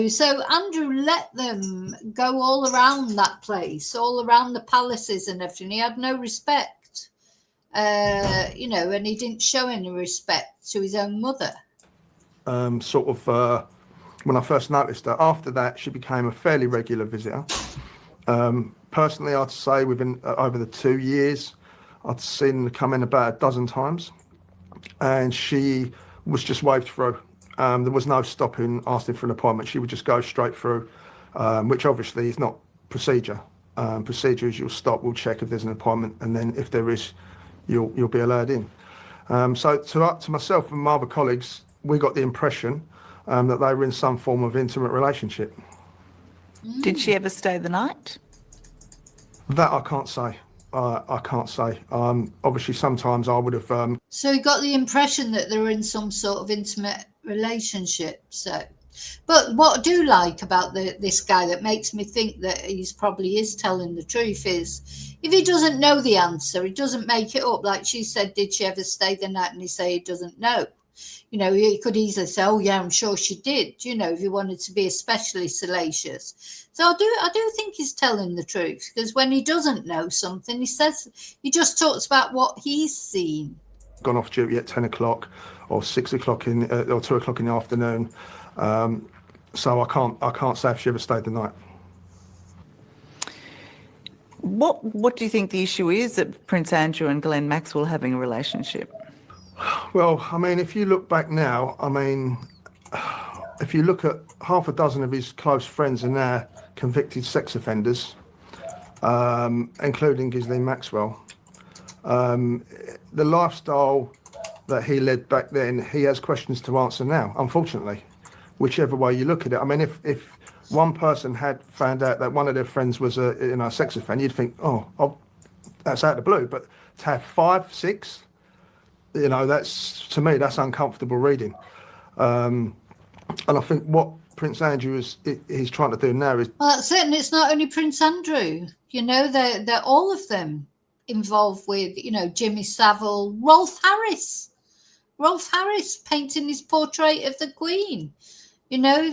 [SPEAKER 1] So Andrew let them go all around that place, all around the palaces and everything. He had no respect, and he didn't show any respect to his own mother.
[SPEAKER 3] When I first noticed her, after that, she became a fairly regular visitor. Personally, I'd say within over the 2 years, I'd seen her come in about a dozen times, and she was just waved through. There was no stopping, asking for an appointment. She would just go straight through, which obviously is not procedure. Procedure is you'll stop, we'll check if there's an appointment, and then if there is, you'll be allowed in. So to myself and my other colleagues, we got the impression that they were in some form of intimate relationship.
[SPEAKER 2] Did she ever stay the night?
[SPEAKER 3] That I can't say. I can't say. Obviously, sometimes I would have.
[SPEAKER 1] So you got the impression that they were in some sort of intimate relationship. So, but what I do like about this guy that makes me think that he's probably is telling the truth is if he doesn't know the answer, he doesn't make it up. Like she said, did she ever stay the night? And he say he doesn't know. You know, he could easily say, "Oh yeah, I'm sure she did." You know, if he wanted to be especially salacious. So I do think he's telling the truth because when he doesn't know something, he just talks about what he's seen.
[SPEAKER 3] Gone off duty at 10 o'clock or 6 o'clock or 2 o'clock in the afternoon. So I can't say if she ever stayed the night.
[SPEAKER 2] What do you think the issue is that Prince Andrew and Ghislaine Maxwell having a relationship?
[SPEAKER 3] Well, I mean, if you look back now, I mean, if you look at half a dozen of his close friends are now convicted sex offenders, including Ghislaine Maxwell. The lifestyle that he led back then, he has questions to answer now, unfortunately, whichever way you look at it. I mean, if one person had found out that one of their friends was a sex offender, you'd think, that's out of the blue. But to have 5, 6, that's, to me, that's uncomfortable reading. And I think what Prince Andrew he's trying to do now is...
[SPEAKER 1] Well, that's it. And it's not only Prince Andrew. They're all of them involved with, Jimmy Savile, Rolf Harris painting his portrait of the Queen. What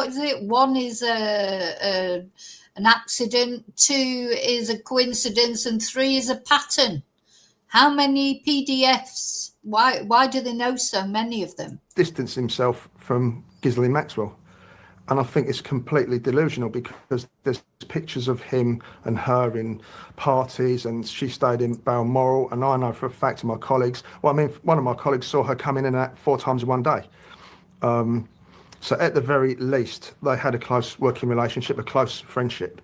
[SPEAKER 1] is it? One is an accident, 2 is a coincidence, and 3 is a pattern. How many PDFs? Why do they know so many of them?
[SPEAKER 3] Distance himself from Ghislaine Maxwell. And I think it's completely delusional because there's pictures of him and her in parties, and she stayed in Balmoral. And I know for a fact of my colleagues, one of my colleagues saw her come in and out 4 times in one day. So at the very least, they had a close working relationship, a close friendship.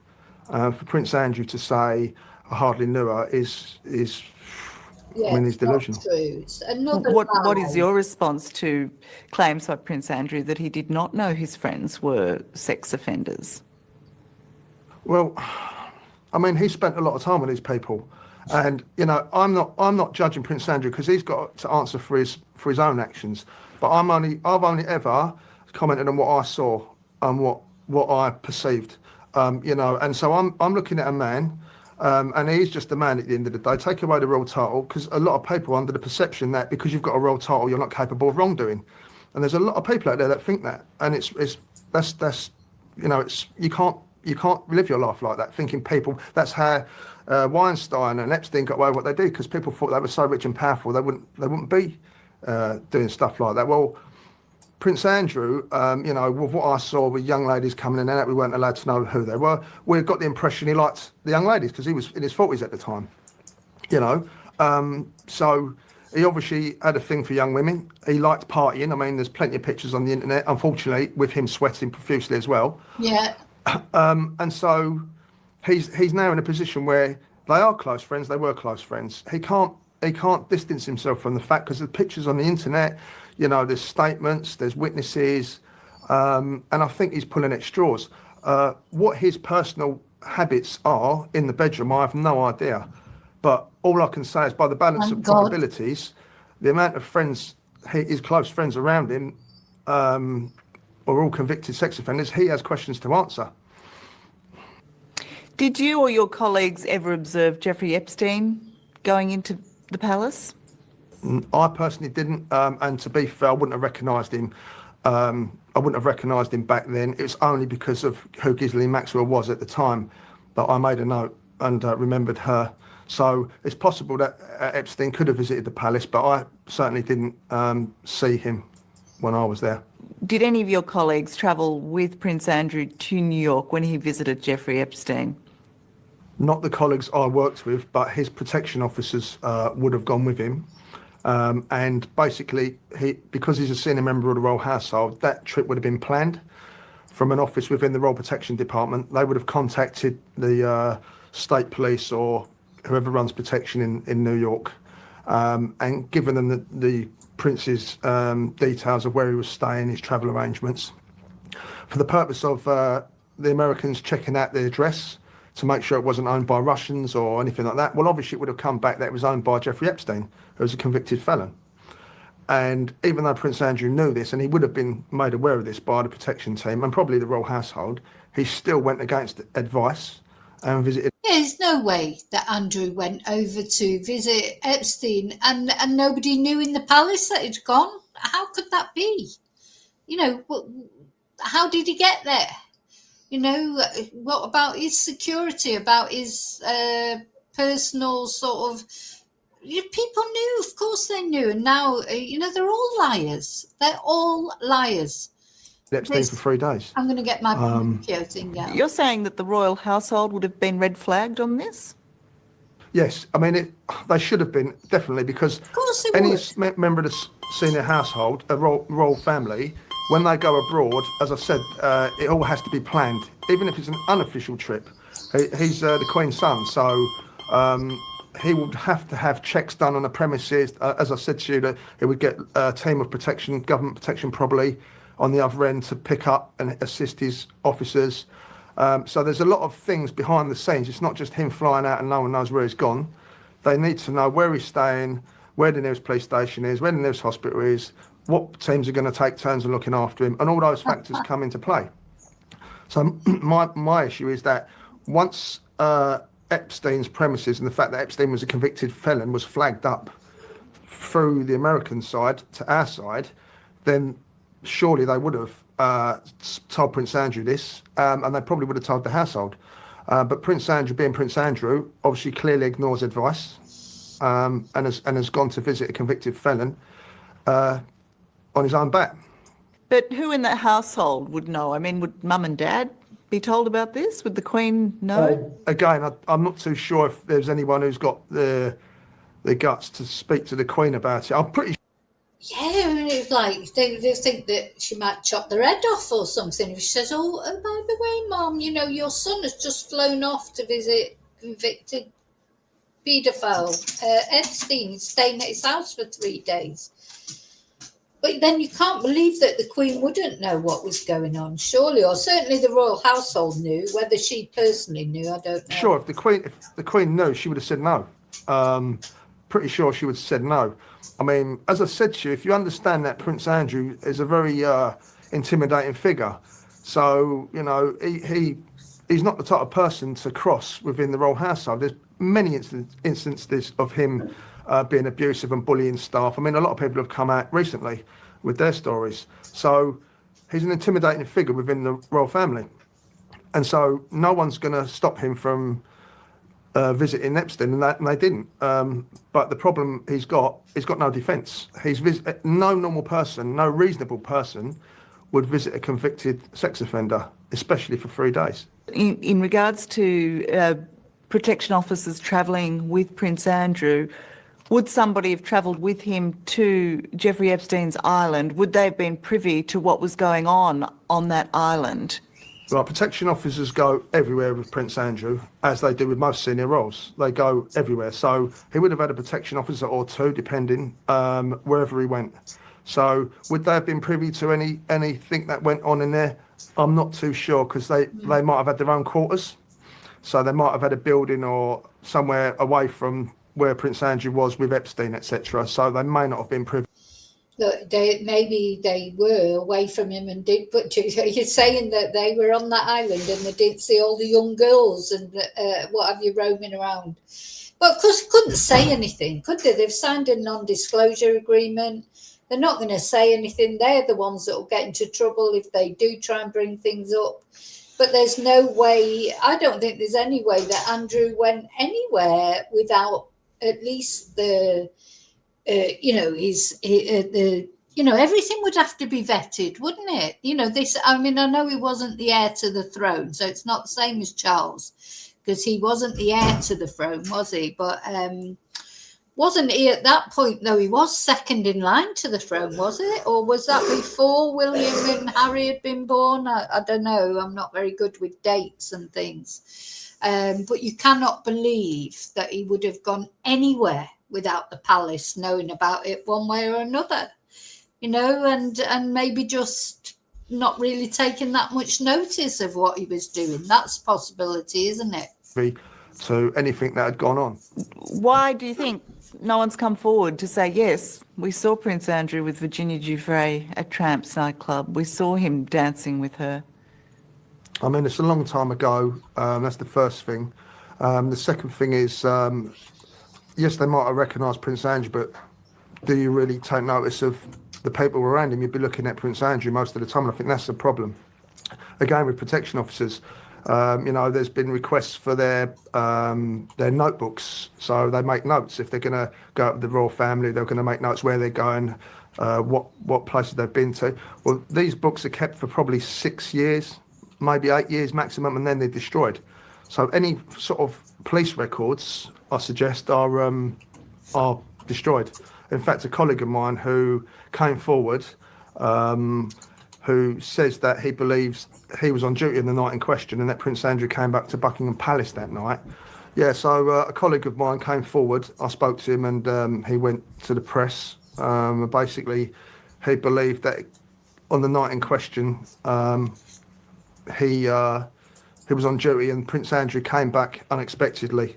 [SPEAKER 3] For Prince Andrew to say, I hardly knew her is he's delusional.
[SPEAKER 2] What is your response to claims by Prince Andrew that he did not know his friends were sex offenders?
[SPEAKER 3] Well, I mean, he spent a lot of time with these people, and I'm not judging Prince Andrew because he's got to answer for his own actions. But I've only ever commented on what I saw and what I perceived, and so I'm looking at a man. And he's just a man at the end of the day. Take away the royal title, because a lot of people are under the perception that because you've got a royal title, you're not capable of wrongdoing. And there's a lot of people out there that think that, and you can't live your life like that, thinking people. That's how Weinstein and Epstein got away with what they did, because people thought they were so rich and powerful they wouldn't be doing stuff like that. Well, Prince Andrew, with what I saw with young ladies coming in and out, we weren't allowed to know who they were. We got the impression he liked the young ladies because he was in his 40s at the time, So he obviously had a thing for young women. He liked partying. I mean, there's plenty of pictures on the internet, unfortunately, with him sweating profusely as well.
[SPEAKER 1] Yeah.
[SPEAKER 3] And so he's now in a position where they are close friends. They were close friends. He can't distance himself from the fact because the pictures on the internet. There's statements, there's witnesses, and I think he's pulling at straws. What his personal habits are in the bedroom, I have no idea. But all I can say is by the balance of probabilities, the amount of friends, his close friends around him, are all convicted sex offenders. He has questions to answer.
[SPEAKER 2] Did you or your colleagues ever observe Jeffrey Epstein going into the palace?
[SPEAKER 3] I personally didn't, and to be fair, I wouldn't have recognised him. I wouldn't have recognised him back then. It was only because of who Ghislaine Maxwell was at the time that I made a note and remembered her. So it's possible that Epstein could have visited the palace, but I certainly didn't see him when I was there.
[SPEAKER 2] Did any of your colleagues travel with Prince Andrew to New York when he visited Jeffrey Epstein?
[SPEAKER 3] Not the colleagues I worked with, but his protection officers would have gone with him. And basically, because he's a senior member of the royal household, that trip would have been planned from an office within the Royal Protection Department. They would have contacted the state police or whoever runs protection in New York and given them the prince's details of where he was staying, his travel arrangements, for the purpose of the Americans checking out the address to make sure it wasn't owned by Russians or anything like that. Well, obviously it would have come back that it was owned by Jeffrey Epstein, who was a convicted felon. And even though Prince Andrew knew this, and he would have been made aware of this by the protection team and probably the royal household, he still went against advice and visited.
[SPEAKER 1] Yeah, there's no way that Andrew went over to visit Epstein and nobody knew in the palace that he'd gone. How could that be? You know, how did he get there? You know, what about his security, about his personal sort of... People knew, of course they knew. And now, you know, they're all liars. They're all liars.
[SPEAKER 3] Epstein for 3 days.
[SPEAKER 1] I'm going to get my Pinocchio thing out.
[SPEAKER 2] You're saying that the royal household would have been red flagged on this?
[SPEAKER 3] Yes, I mean, they should have been, definitely, because
[SPEAKER 1] Of course they
[SPEAKER 3] any
[SPEAKER 1] would.
[SPEAKER 3] member of the senior household, a royal family, when they go abroad, as I said, it all has to be planned, even if it's an unofficial trip. He's the Queen's son, so he would have to have checks done on the premises. As I said to you, that he would get a team of protection, government protection probably, on the other end to pick up and assist his officers. So there's a lot of things behind the scenes. It's not just him flying out and no one knows where he's gone. They need to know where he's staying, where the nearest police station is, where the nearest hospital is, what teams are going to take turns on looking after him, and all those factors come into play. So my issue is that once Epstein's premises and the fact that Epstein was a convicted felon was flagged up through the American side to our side, then surely they would have told Prince Andrew this, and they probably would have told the household. But Prince Andrew, being Prince Andrew, obviously clearly ignores advice and has gone to visit a convicted felon on his own bat.
[SPEAKER 2] But who in that household would know? I mean, would mum and dad be told about this? Would the Queen know?
[SPEAKER 3] Again, I'm not too sure if there's anyone who's got the guts to speak to the Queen about it. I'm pretty
[SPEAKER 1] Yeah, I mean, it's like they think that she might chop their head off or something. If she says, oh, by the way, Mum, you know, your son has just flown off to visit convicted paedophile Epstein. He's staying at his house for 3 days. But then you can't believe that the Queen wouldn't know what was going on, surely, or certainly the royal household knew. Whether she personally knew, I don't know.
[SPEAKER 3] sure if the Queen knew, she would have said no. Pretty sure she would have said no. I mean, as I said to you, if you understand that Prince Andrew is a very intimidating figure, so you know he's not the type of person to cross within the royal household. There's many instances of him being abusive and bullying staff. I mean, a lot of people have come out recently with their stories. So he's an intimidating figure within the royal family, and so no one's going to stop him from visiting Epstein, and they didn't. But the problem he's got no defence. No normal person, no reasonable person would visit a convicted sex offender, especially for 3 days.
[SPEAKER 2] In regards to protection officers travelling with Prince Andrew, would somebody have travelled with him to Jeffrey Epstein's island? Would they have been privy to what was going on that island?
[SPEAKER 3] Right, protection officers go everywhere with Prince Andrew, as they do with most senior royals. They go everywhere. So he would have had a protection officer or two, depending, wherever he went. So would they have been privy to anything that went on in there? I'm not too sure, because they might have had their own quarters. So they might have had a building or somewhere away from where Prince Andrew was with Epstein, etc. So they may not have been privy.
[SPEAKER 1] Look, maybe they were away from him and did, but you're saying that they were on that island and they didn't see all the young girls and what have you roaming around. But of course, couldn't say anything, could they? They've signed a non-disclosure agreement. They're not going to say anything. They're the ones that will get into trouble if they do try and bring things up. But there's no way, I don't think there's any way that Andrew went anywhere without at least the... everything would have to be vetted, wouldn't it? You know, I know he wasn't the heir to the throne, so it's not the same as Charles, because he wasn't the heir to the throne, was he? But wasn't he at that point, though? He was second in line to the throne, was it? Or was that before William and Harry had been born? I don't know. I'm not very good with dates and things. But you cannot believe that he would have gone anywhere without the palace knowing about it one way or another, you know, and maybe just not really taking that much notice of what he was doing. That's a possibility, isn't it?
[SPEAKER 3] to anything that had gone on.
[SPEAKER 2] Why do you think no one's come forward to say, yes, we saw Prince Andrew with Virginia Giuffre at Tramps nightclub, we saw him dancing with her?
[SPEAKER 3] I mean, it's a long time ago. That's the first thing. The second thing is, yes, they might have recognised Prince Andrew, but do you really take notice of the people around him? You'd be looking at Prince Andrew most of the time, and I think that's the problem. Again, with protection officers, there's been requests for their notebooks, so they make notes. If they're going to go out with the royal family, they're going to make notes where they're going, what places they've been to. Well, these books are kept for probably 6 years, maybe 8 years maximum, and then they're destroyed. So any sort of police records, I suggest, are destroyed. In fact, a colleague of mine who came forward, who says that he believes he was on duty on the night in question and that Prince Andrew came back to Buckingham Palace that night. Yeah, so a colleague of mine came forward. I spoke to him and he went to the press. Basically, he believed that on the night in question, he was on duty and Prince Andrew came back unexpectedly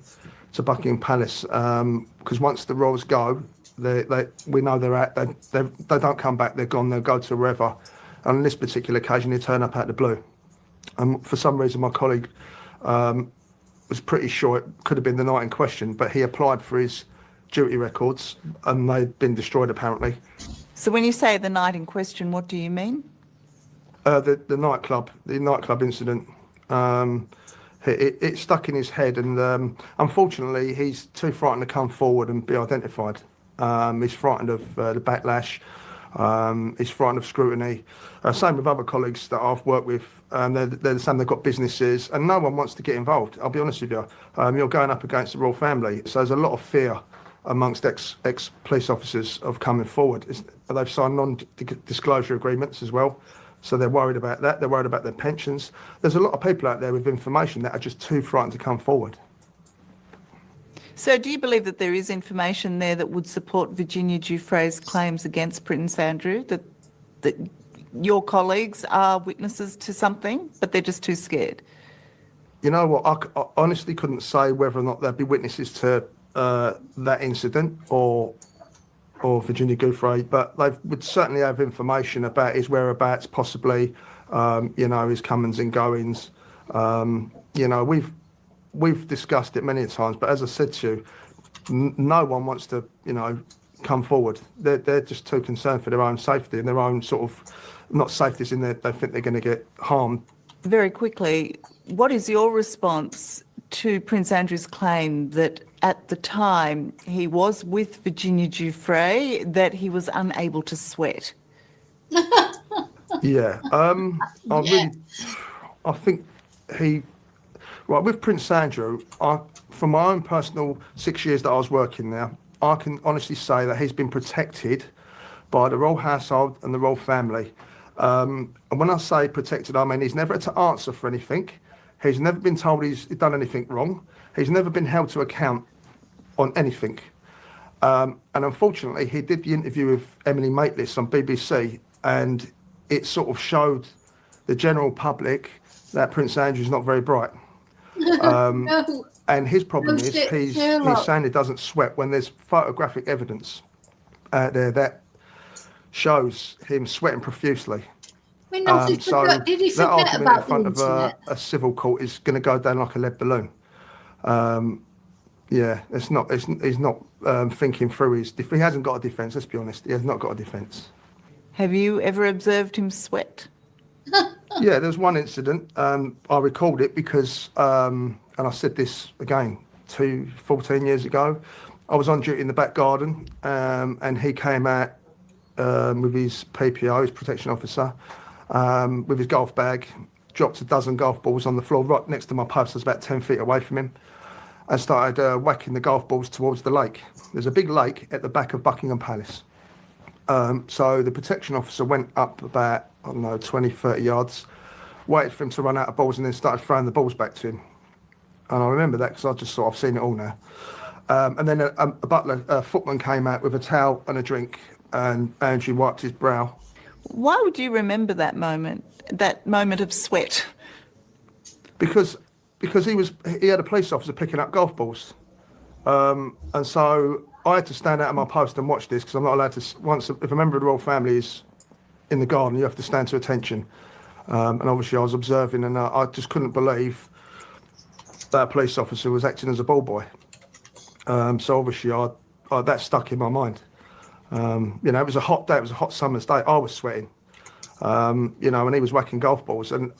[SPEAKER 3] to Buckingham Palace, because once the royals go, we know they're out. They don't come back. They're gone. They'll go to wherever. And on this particular occasion, they turn up out of the blue. And for some reason, my colleague was pretty sure it could have been the night in question, but he applied for his duty records and they'd been destroyed apparently.
[SPEAKER 2] So when you say the night in question, what do you mean?
[SPEAKER 3] The nightclub incident. It stuck in his head, and unfortunately, he's too frightened to come forward and be identified. He's frightened of the backlash. He's frightened of scrutiny. Same with other colleagues that I've worked with. They're the same. They've got businesses, and no one wants to get involved. I'll be honest with you. You're going up against the royal family, so there's a lot of fear amongst ex-police officers of coming forward. They've signed non-disclosure agreements as well. So they're worried about that. They're worried about their pensions. There's a lot of people out there with information that are just too frightened to come forward.
[SPEAKER 2] So do you believe that there is information there that would support Virginia Giuffre's claims against Prince Andrew, that your colleagues are witnesses to something, but they're just too scared?
[SPEAKER 3] You know what? I honestly couldn't say whether or not there'd be witnesses to that incident or Virginia Giuffre, but they would certainly have information about his whereabouts, possibly, his comings and goings. We've discussed it many times, but as I said to you, no one wants to, come forward. They're just too concerned for their own safety and their own sort of, not safety as in they think they're going to get harmed. Very
[SPEAKER 2] quickly, what is your response to Prince Andrew's claim that at the time he was with Virginia Giuffre, that he was unable to sweat?
[SPEAKER 3] Yeah, I think with Prince Andrew, from my own personal 6 years that I was working there, I can honestly say that he's been protected by the royal household and the royal family. And when I say protected, I mean he's never had to answer for anything. He's never been told he's done anything wrong. He's never been held to account on anything. And unfortunately, he did the interview with Emily Maitlis on BBC, and it sort of showed the general public that Prince Andrew's not very bright.
[SPEAKER 1] No.
[SPEAKER 3] And his problem is he's saying he doesn't sweat when there's photographic evidence out there that shows him sweating profusely.
[SPEAKER 1] Did he
[SPEAKER 3] That
[SPEAKER 1] forget
[SPEAKER 3] argument
[SPEAKER 1] about
[SPEAKER 3] in front of a civil court is going to go down like a lead balloon. He's not thinking through his. He hasn't got a defence. Let's be honest. He has not got a defence.
[SPEAKER 2] Have you ever observed him sweat?
[SPEAKER 3] Yeah, there was one incident. I recalled it because, and I said this again 14 years ago. I was on duty in the back garden, and he came out with his PPO, his protection officer, with his golf bag, dropped a dozen golf balls on the floor right next to my post. I was about 10 feet away from him, and started whacking the golf balls towards the lake. There's a big lake at the back of Buckingham Palace. So the protection officer went up about, 20, 30 yards, waited for him to run out of balls, and then started throwing the balls back to him. And I remember that because I just thought, I've seen it all now. And then a footman came out with a towel and a drink, and Andrew wiped his brow.
[SPEAKER 2] Why would you remember that moment of sweat?
[SPEAKER 3] Because because he had a police officer picking up golf balls, and so I had to stand out of my post and watch this because I'm not allowed to. If a member of the royal family is in the garden, you have to stand to attention. And obviously, I was observing, and I just couldn't believe that a police officer was acting as a ball boy. So obviously, that stuck in my mind. It was a hot day. It was a hot summer's day. I was sweating. And he was whacking golf balls. And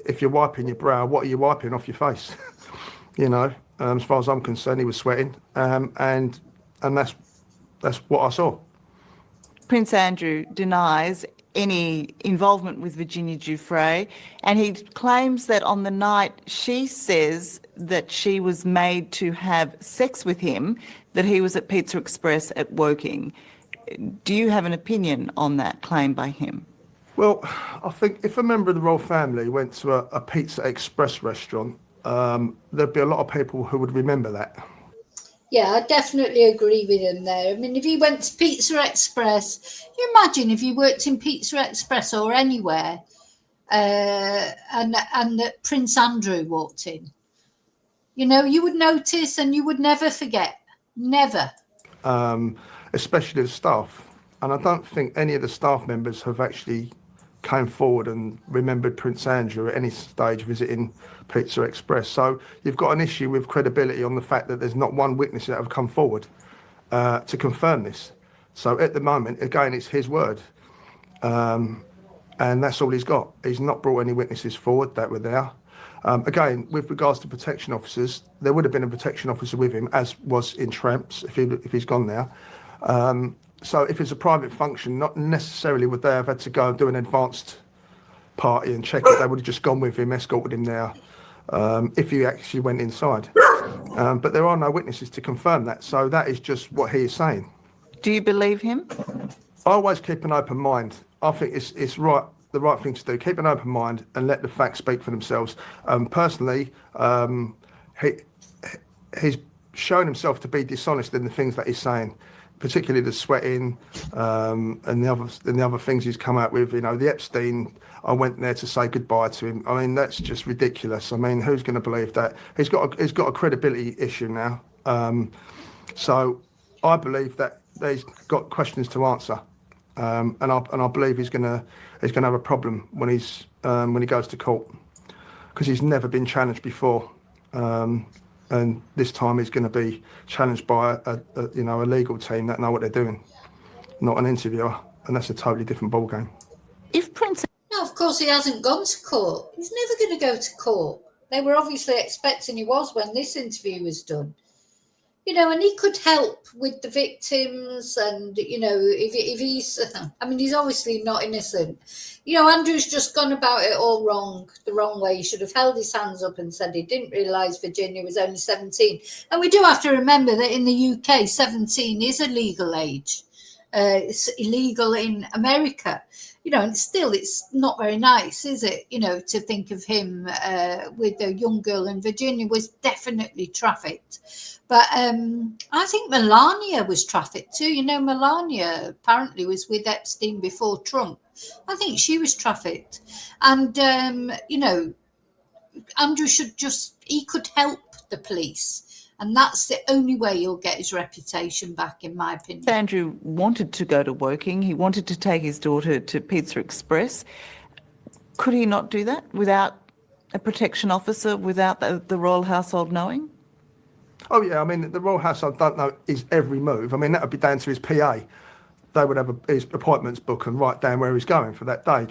[SPEAKER 3] if you're wiping your brow, what are you wiping off your face? As far as I'm concerned, he was sweating. And that's what I saw.
[SPEAKER 2] Prince Andrew denies any involvement with Virginia Giuffre, and he claims that on the night she says that she was made to have sex with him, that he was at Pizza Express at Woking. Do you have an opinion on that claim by him?
[SPEAKER 3] Well, I think if a member of the royal family went to a Pizza Express restaurant, there'd be a lot of people who would remember that.
[SPEAKER 1] Yeah, I definitely agree with him there. I mean, if he went to Pizza Express, you imagine if you worked in Pizza Express or anywhere, and that Prince Andrew walked in, you would notice and you would never forget. Never.
[SPEAKER 3] Especially the staff. And I don't think any of the staff members have actually came forward and remembered Prince Andrew at any stage visiting Pizza Express. So you've got an issue with credibility on the fact that there's not one witness that have come forward to confirm this. So at the moment, again, it's his word. And that's all he's got. He's not brought any witnesses forward that were there. Again, with regards to protection officers, there would have been a protection officer with him, as was in Tramps, if he's gone there. So if it's a private function, not necessarily would they have had to go and do an advanced party and check it. They would have just gone with him, escorted him there, if he actually went inside. But there are no witnesses to confirm that. So that is just what he is saying.
[SPEAKER 2] Do you believe him?
[SPEAKER 3] I always keep an open mind. I think it's the right thing to do. Keep an open mind and let the facts speak for themselves. Personally, he's shown himself to be dishonest in the things that he's saying, particularly the sweating and the other things he's come out with. The Epstein, I went there to say goodbye to him. I mean, that's just ridiculous. I mean, who's going to believe that? He's got a credibility issue now. So I believe that he's got questions to answer, and I believe he's going to have a problem when he goes to court, because he's never been challenged before. And this time he's going to be challenged by a legal team that know what they're doing, not an interviewer, and that's a totally different ballgame.
[SPEAKER 2] If Prince...
[SPEAKER 1] No, of course he hasn't gone to court. He's never going to go to court. They were obviously expecting he was when this interview was done. And he could help with the victims, and, if he's... I mean, he's obviously not innocent. Andrew's just gone about it all wrong, the wrong way. He should have held his hands up and said he didn't realise Virginia was only 17. And we do have to remember that in the UK, 17 is a legal age. It's illegal in America. And still, it's not very nice, is it? To think of him with a young girl, and Virginia was definitely trafficked. But I think Melania was trafficked too. Melania apparently was with Epstein before Trump. I think she was trafficked. And, Andrew he could help the police. And that's the only way he'll get his reputation back, in my opinion.
[SPEAKER 2] Andrew wanted to go to Woking. He wanted to take his daughter to Pizza Express. Could he not do that without a protection officer, without the royal household knowing?
[SPEAKER 3] Oh, yeah. I mean, the royal household don't know his every move. I mean, that would be down to his PA. They would have his appointments book and write down where he's going for that day.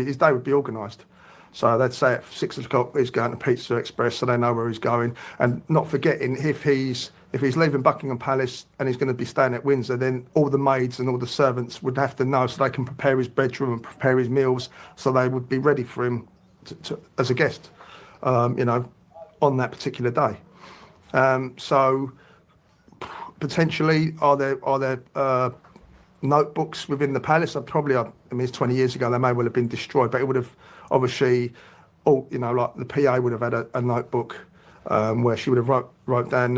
[SPEAKER 3] His day would be organised. So they'd say at 6 o'clock he's going to Pizza Express, so they know where he's going. And not forgetting, if he's leaving Buckingham Palace and he's going to be staying at Windsor, then all the maids and all the servants would have to know, so they can prepare his bedroom and prepare his meals, so they would be ready for him as a guest, on that particular day. So potentially, are there notebooks within the palace? It's 20 years ago, they may well have been destroyed, but it would have obviously, like the PA would have had a notebook where she would have wrote down,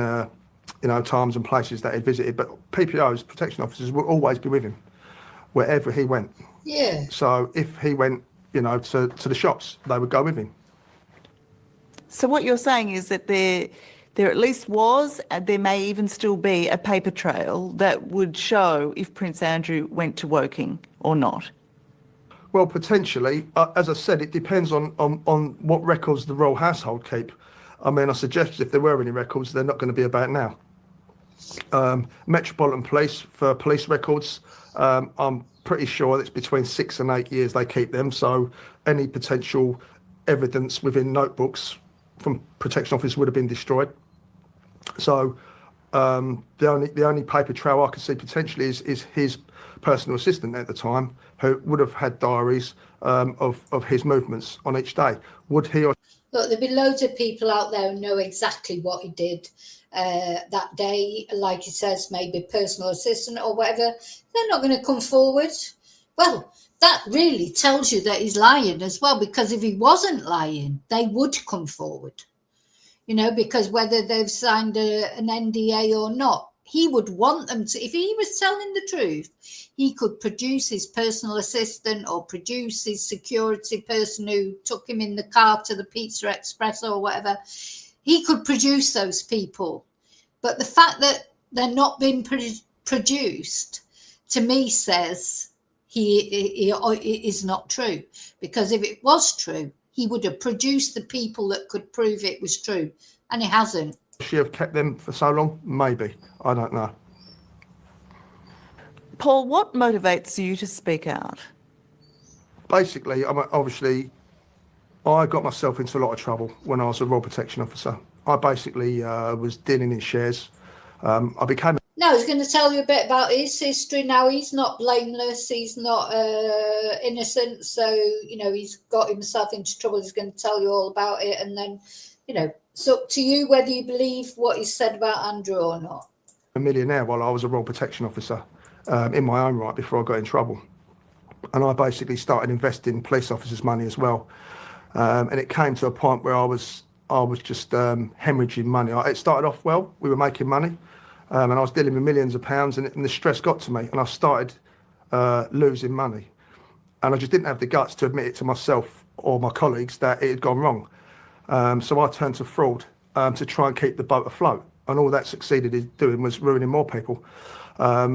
[SPEAKER 3] times and places that he visited. But PPOs, protection officers, will always be with him wherever he went.
[SPEAKER 1] Yeah.
[SPEAKER 3] So if he went, to the shops, they would go with him.
[SPEAKER 2] So what you're saying is that there at least was, and there may even still be, a paper trail that would show if Prince Andrew went to Woking or not.
[SPEAKER 3] Well, potentially. As I said, it depends on what records the royal household keep. I mean, I suggest if there were any records, they're not going to be about now. Metropolitan Police, for police records, I'm pretty sure it's between 6 and 8 years they keep them. So any potential evidence within notebooks from protection officers would have been destroyed. So the only paper trail I could see potentially is his personal assistant at the time, who would have had diaries of his movements on each day. Would he or...
[SPEAKER 1] Look, there'll be loads of people out there who know exactly what he did that day. Like he says, maybe personal assistant or whatever. They're not going to come forward. Well, that really tells you that he's lying as well, because if he wasn't lying, they would come forward. You know, because whether they've signed an NDA or not, he would want them to. If he was telling the truth, he could produce his personal assistant or produce his security person who took him in the car to the Pizza Express or whatever. He could produce those people. But the fact that they're not being produced, to me, says it is not true. Because if it was true, he would have produced the people that could prove it was true. And he hasn't.
[SPEAKER 3] She have kept them for so long? Maybe. I don't know.
[SPEAKER 2] Paul, what motivates you to speak out?
[SPEAKER 3] Basically, obviously, I got myself into a lot of trouble when I was a Royal Protection Officer. I basically was dealing in shares. I became...
[SPEAKER 1] No, I was going to tell you a bit about his history now. He's not blameless. He's not innocent. So, you know, he's got himself into trouble. He's going to tell you all about it. And then, you know, it's up to you whether you believe what he said about Andrew or not.
[SPEAKER 3] A millionaire while I was a Royal Protection Officer in my own right before I got in trouble. And I basically started investing police officers' money as well. And it came to a point where I was just hemorrhaging money. It started off well. We were making money. And I was dealing with millions of pounds, and the stress got to me, and I started losing money. And I just didn't have the guts to admit it to myself or my colleagues that it had gone wrong. So I turned to fraud to try and keep the boat afloat. And all that succeeded in doing was ruining more people. I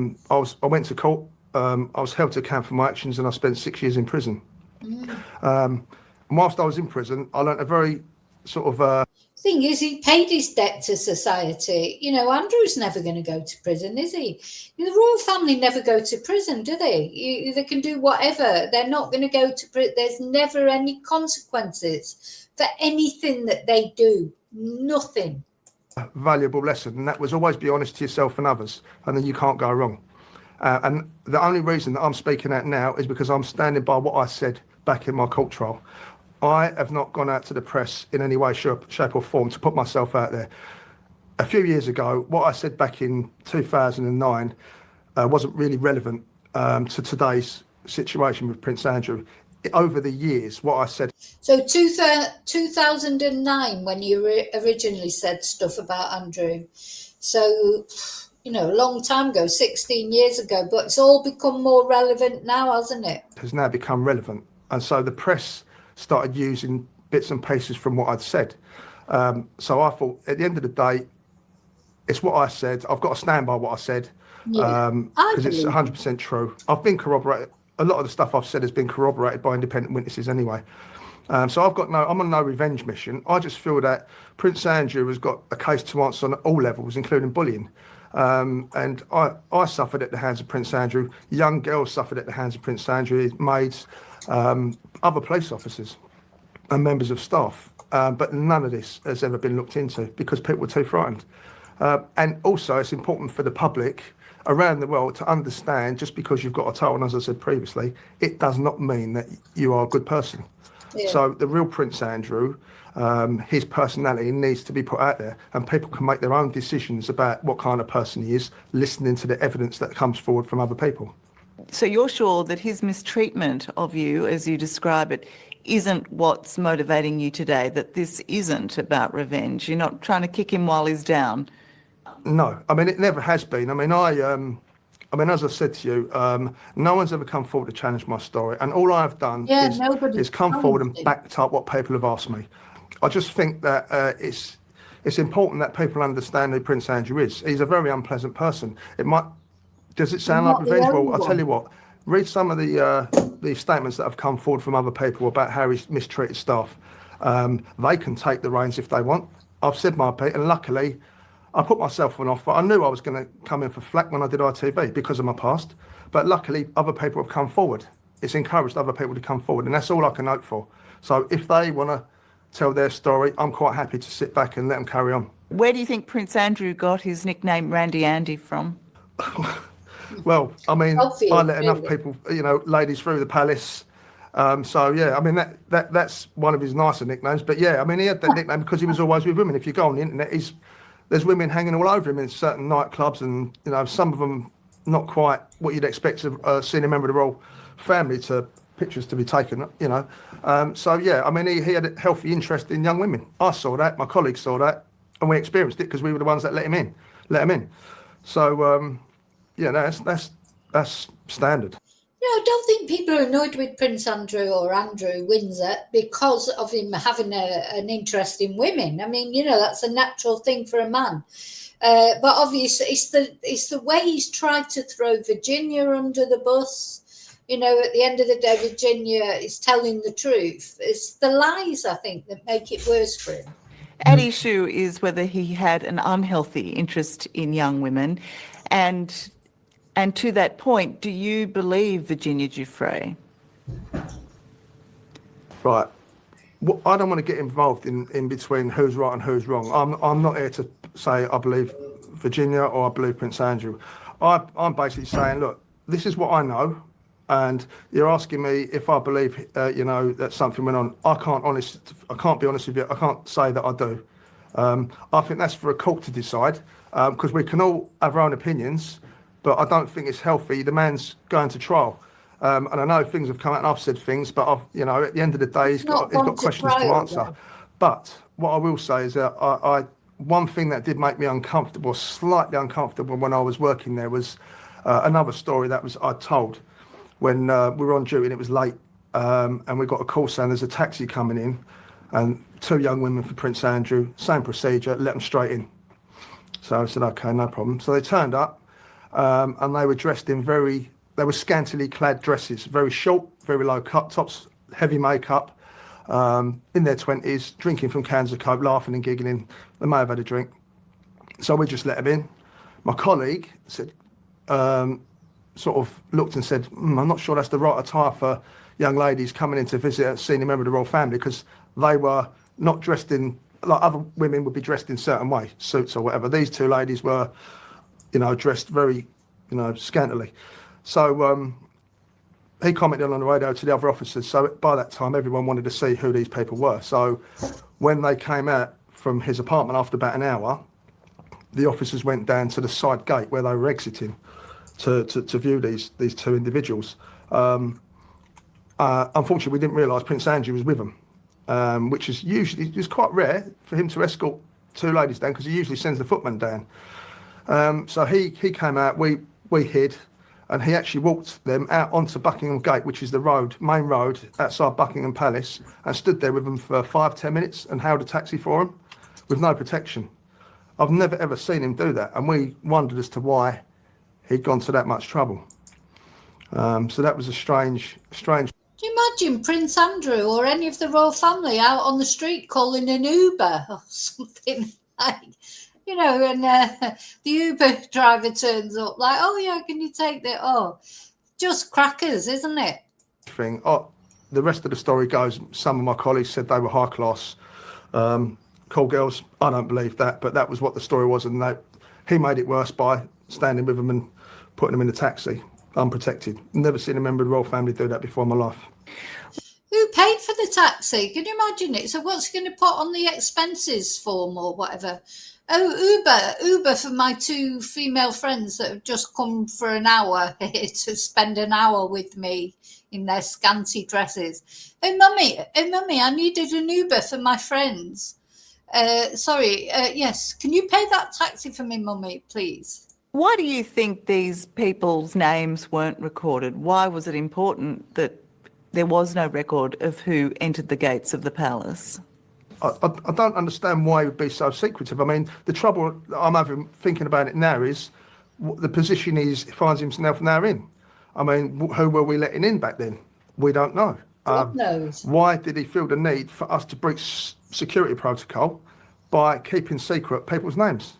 [SPEAKER 3] went to court. I was held to account for my actions, and I spent 6 years in prison. And whilst I was in prison, I learnt a very sort of...
[SPEAKER 1] Thing is, he paid his debt to society. You know, Andrew's never going to go to prison, is he? The royal family never go to prison, do they? They can do whatever. They're not going to go to prison. There's never any consequences for anything that they do. Nothing.
[SPEAKER 3] Valuable lesson, and that was always be honest to yourself and others, and then you can't go wrong. And the only reason that I'm speaking out now is because I'm standing by what I said back in my court trial. I have not gone out to the press in any way, shape or form to put myself out there. A few years ago, what I said back in 2009 wasn't really relevant to today's situation with Prince Andrew. Over the years, what I said...
[SPEAKER 1] So 2009, when you originally said stuff about Andrew. So, you know, a long time ago, 16 years ago, but it's all become more relevant now, hasn't it?
[SPEAKER 3] Has now become relevant. And so the press started using bits and pieces from what I'd said. So I thought, at the end of the day, it's what I said. I've got to stand by what I said, because it's 100% true. I've been corroborated. A lot of the stuff I've said has been corroborated by independent witnesses anyway. So I'm on no revenge mission. I just feel that Prince Andrew has got a case to answer on all levels, including bullying. And I suffered at the hands of Prince Andrew. Young girls suffered at the hands of Prince Andrew, his maids, other police officers and members of staff. But none of this has ever been looked into because people were too frightened. And also it's important for the public around the world to understand, just because you've got a title, and as I said previously, it does not mean that you are a good person. Yeah. So the real Prince Andrew, his personality needs to be put out there, and people can make their own decisions about what kind of person he is, listening to the evidence that comes forward from other people.
[SPEAKER 2] So you're sure that his mistreatment of you, as you describe it, isn't what's motivating you today, that this isn't about revenge? You're not trying to kick him while he's down?
[SPEAKER 3] No, I mean, it never has been. I mean, as I said to you, no one's ever come forward to challenge my story. And all I've done is come forward and backed up what people have asked me. I just think that it's important that people understand who Prince Andrew is. He's a very unpleasant person. Does it sound like
[SPEAKER 1] Not the
[SPEAKER 3] revenge?
[SPEAKER 1] only
[SPEAKER 3] Well, I'll tell
[SPEAKER 1] one.
[SPEAKER 3] you what. Read some of the statements that have come forward from other people about how he's mistreated staff. They can take the reins if they want. I've said my piece, and luckily, I put myself on offer. I knew I was going to come in for flack when I did ITV because of my past, but luckily, other people have come forward. It's encouraged other people to come forward, and that's all I can hope for. So if they want to tell their story, I'm quite happy to sit back and let them carry on.
[SPEAKER 2] Where do you think Prince Andrew got his nickname Randy Andy from?
[SPEAKER 3] Well, I mean,
[SPEAKER 1] Obvious,
[SPEAKER 3] I let enough
[SPEAKER 1] really.
[SPEAKER 3] people, ladies through the palace. So yeah, I mean that's one of his nicer nicknames. But yeah, I mean he had that nickname because he was always with women. If you go on the internet, there's women hanging all over him in certain nightclubs, and some of them not quite what you'd expect a senior member of the royal family to pictures to be taken. So yeah, I mean he had a healthy interest in young women. I saw that, my colleagues saw that, and we experienced it because we were the ones that let him in. So yeah, that's standard.
[SPEAKER 1] I don't think people are annoyed with Prince Andrew or Andrew Windsor because of him having an interest in women. I mean, that's a natural thing for a man. But obviously, it's the way he's tried to throw Virginia under the bus. At the end of the day, Virginia is telling the truth. It's the lies, I think, that make it worse for him.
[SPEAKER 2] At issue is whether he had an unhealthy interest in young women, and to that point, do you believe Virginia Giuffre?
[SPEAKER 3] Right. Well, I don't want to get involved in between who's right and who's wrong. I'm not here to say I believe Virginia or I believe Prince Andrew. I'm basically saying, look, this is what I know, and you're asking me if I believe, that something went on. I can't be honest with you. I can't say that I do. I think that's for a court to decide, because we can all have our own opinions, but I don't think it's healthy. The man's going to trial. And I know things have come out and I've said things, but at the end of the day, he's got questions to answer.
[SPEAKER 1] Though.
[SPEAKER 3] But what I will say is that one thing that did make me uncomfortable, slightly uncomfortable when I was working there was another story I told when we were on duty and it was late, and we got a call saying there's a taxi coming in and 2 young women for Prince Andrew, same procedure, let them straight in. So I said, okay, no problem. So they turned up, and they were dressed in they were scantily clad dresses, very short, very low cut tops, heavy makeup, in their 20s, drinking from cans of Coke, laughing and giggling. They may have had a drink. So we just let them in. My colleague said, sort of looked and said, I'm not sure that's the right attire for young ladies coming in to visit a senior member of the royal family, because they were not dressed in, like other women would be dressed in certain way, suits or whatever. These 2 ladies were, dressed very, scantily. So he commented on the radio to the other officers. So by that time, everyone wanted to see who these people were. So when they came out from his apartment after about an hour, the officers went down to the side gate where they were exiting to view these 2 individuals. Unfortunately, we didn't realise Prince Andrew was with them, which is it's quite rare for him to escort 2 ladies down, because he usually sends the footman down. So he came out, we hid, and he actually walked them out onto Buckingham Gate, which is the main road outside Buckingham Palace, and stood there with them for 5-10 minutes and hailed a taxi for them with no protection. I've never ever seen him do that, and we wondered as to why he'd gone to that much trouble. So that was a strange.
[SPEAKER 1] Do you imagine Prince Andrew or any of the royal family out on the street calling an Uber or something like, and the Uber driver turns up like, oh yeah, can you take that? Oh, just crackers, isn't it?
[SPEAKER 3] The rest of the story goes, some of my colleagues said they were high class, call girls. I don't believe that, but that was what the story was, and he made it worse by standing with them and putting them in the taxi, unprotected. Never seen a member of the royal family do that before in my life.
[SPEAKER 1] Who paid for the taxi? Can you imagine it? So what's he going to put on the expenses form or whatever? Oh, Uber for my 2 female friends that have just come for an hour here to spend an hour with me in their scanty dresses. Oh, mummy, I needed an Uber for my friends. Yes, can you pay that taxi for me, mummy, please?
[SPEAKER 2] Why do you think these people's names weren't recorded? Why was it important that there was no record of who entered the gates of the palace?
[SPEAKER 3] I don't understand why he would be so secretive. I mean, the trouble that I'm having thinking about it now is the position he finds himself now in. I mean, who were we letting in back then? We don't know.
[SPEAKER 1] God knows.
[SPEAKER 3] Why did he feel the need for us to breach security protocol by keeping secret people's names?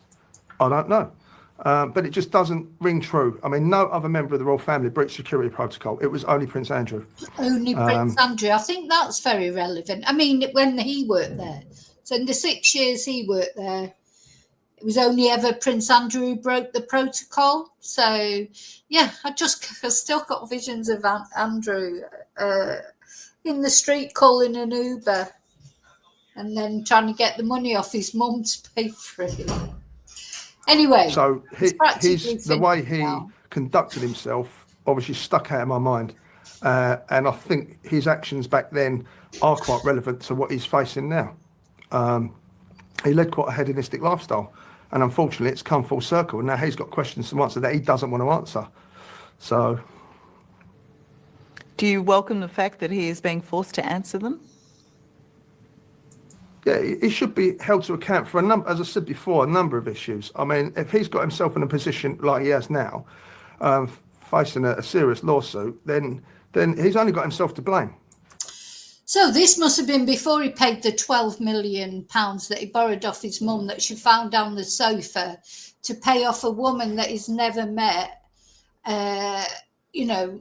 [SPEAKER 3] I don't know. But it just doesn't ring true. I mean, no other member of the royal family breached security protocol. It was only Prince Andrew.
[SPEAKER 1] Only Prince Andrew. I think that's very relevant. I mean, when he worked there. So in the 6 years he worked there, it was only ever Prince Andrew who broke the protocol. So, yeah, I still got visions of Andrew in the street calling an Uber and then trying to get the money off his mum to pay for it. Anyway,
[SPEAKER 3] so the way he
[SPEAKER 1] now.
[SPEAKER 3] conducted himself obviously stuck out of my mind. And I think his actions back then are quite relevant to what he's facing now. He led quite a hedonistic lifestyle. And unfortunately, it's come full circle. Now he's got questions to answer that he doesn't want to answer. So,
[SPEAKER 2] do you welcome the fact that he is being forced to answer them?
[SPEAKER 3] Yeah, he should be held to account for as I said before, a number of issues. I mean, if he's got himself in a position like he has now, facing a serious lawsuit, then he's only got himself to blame.
[SPEAKER 1] So this must have been before he paid the £12 million that he borrowed off his mum that she found down the sofa to pay off a woman that he's never met. £12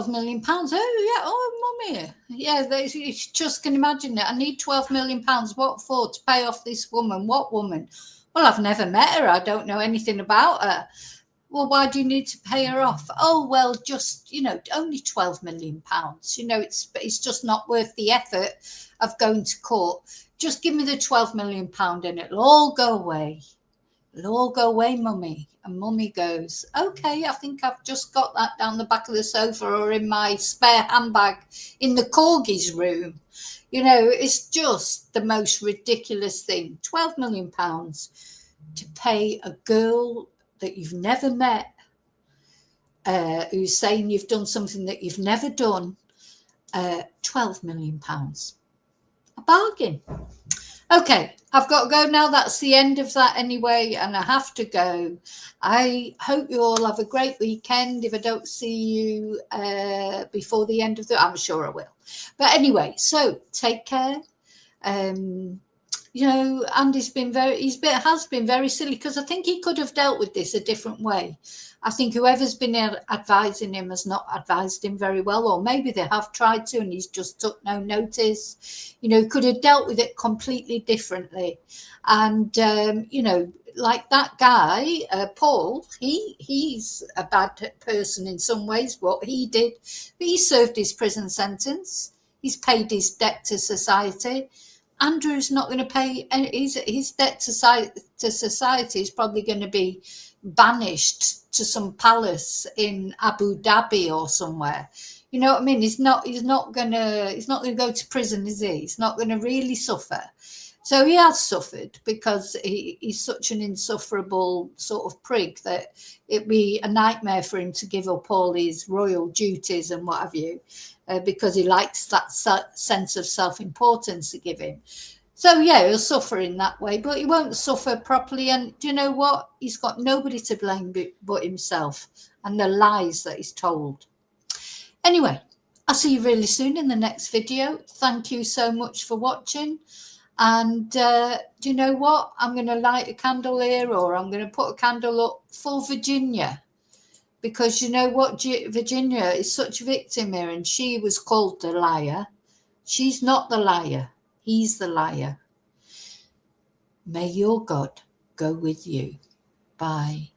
[SPEAKER 1] million. Oh, yeah. Oh, mummy. Yeah, you just can imagine it. I need £12 million. What for? To pay off this woman. What woman? Well, I've never met her. I don't know anything about her. Well, why do you need to pay her off? Oh, well, just, only £12 million. It's just not worth the effort of going to court. Just give me the £12 million and it'll all go away. It'll all go away, mummy. And mummy goes, okay, I think I've just got that down the back of the sofa or in my spare handbag in the corgi's room. It's just the most ridiculous thing. £12 million to pay a girl that you've never met, who's saying you've done something that you've never done, £12 million. A bargain. Okay, I've got to go now. That's the end of that anyway, and I have to go. I hope you all have a great weekend. If I don't see you before the end of I'm sure I will. But anyway, so take care. Andy's been has been very silly because I think he could have dealt with this a different way. I think whoever's been advising him has not advised him very well, or maybe they have tried to and he's just took no notice. Could have dealt with it completely differently. And, like that guy, Paul, he's a bad person in some ways, what he did. But he served his prison sentence. He's paid his debt to society. Andrew's not going to pay his debt to society is probably going to be banished to some palace in Abu Dhabi or somewhere. You know what I mean? He's not going to go to prison, is he? He's not going to really suffer. So he has suffered because he's such an insufferable sort of prig that it'd be a nightmare for him to give up all his royal duties and what have you, because he likes that sense of self-importance to give him. So, yeah, he'll suffer in that way, but he won't suffer properly. And do you know what? He's got nobody to blame but himself and the lies that he's told. Anyway, I'll see you really soon in the next video. Thank you so much for watching. And do you know what? I'm going to light a candle here, or I'm going to put a candle up for Virginia. Because you know what? Virginia is such a victim here, and she was called the liar. She's not the liar. He's the liar. May your God go with you. Bye.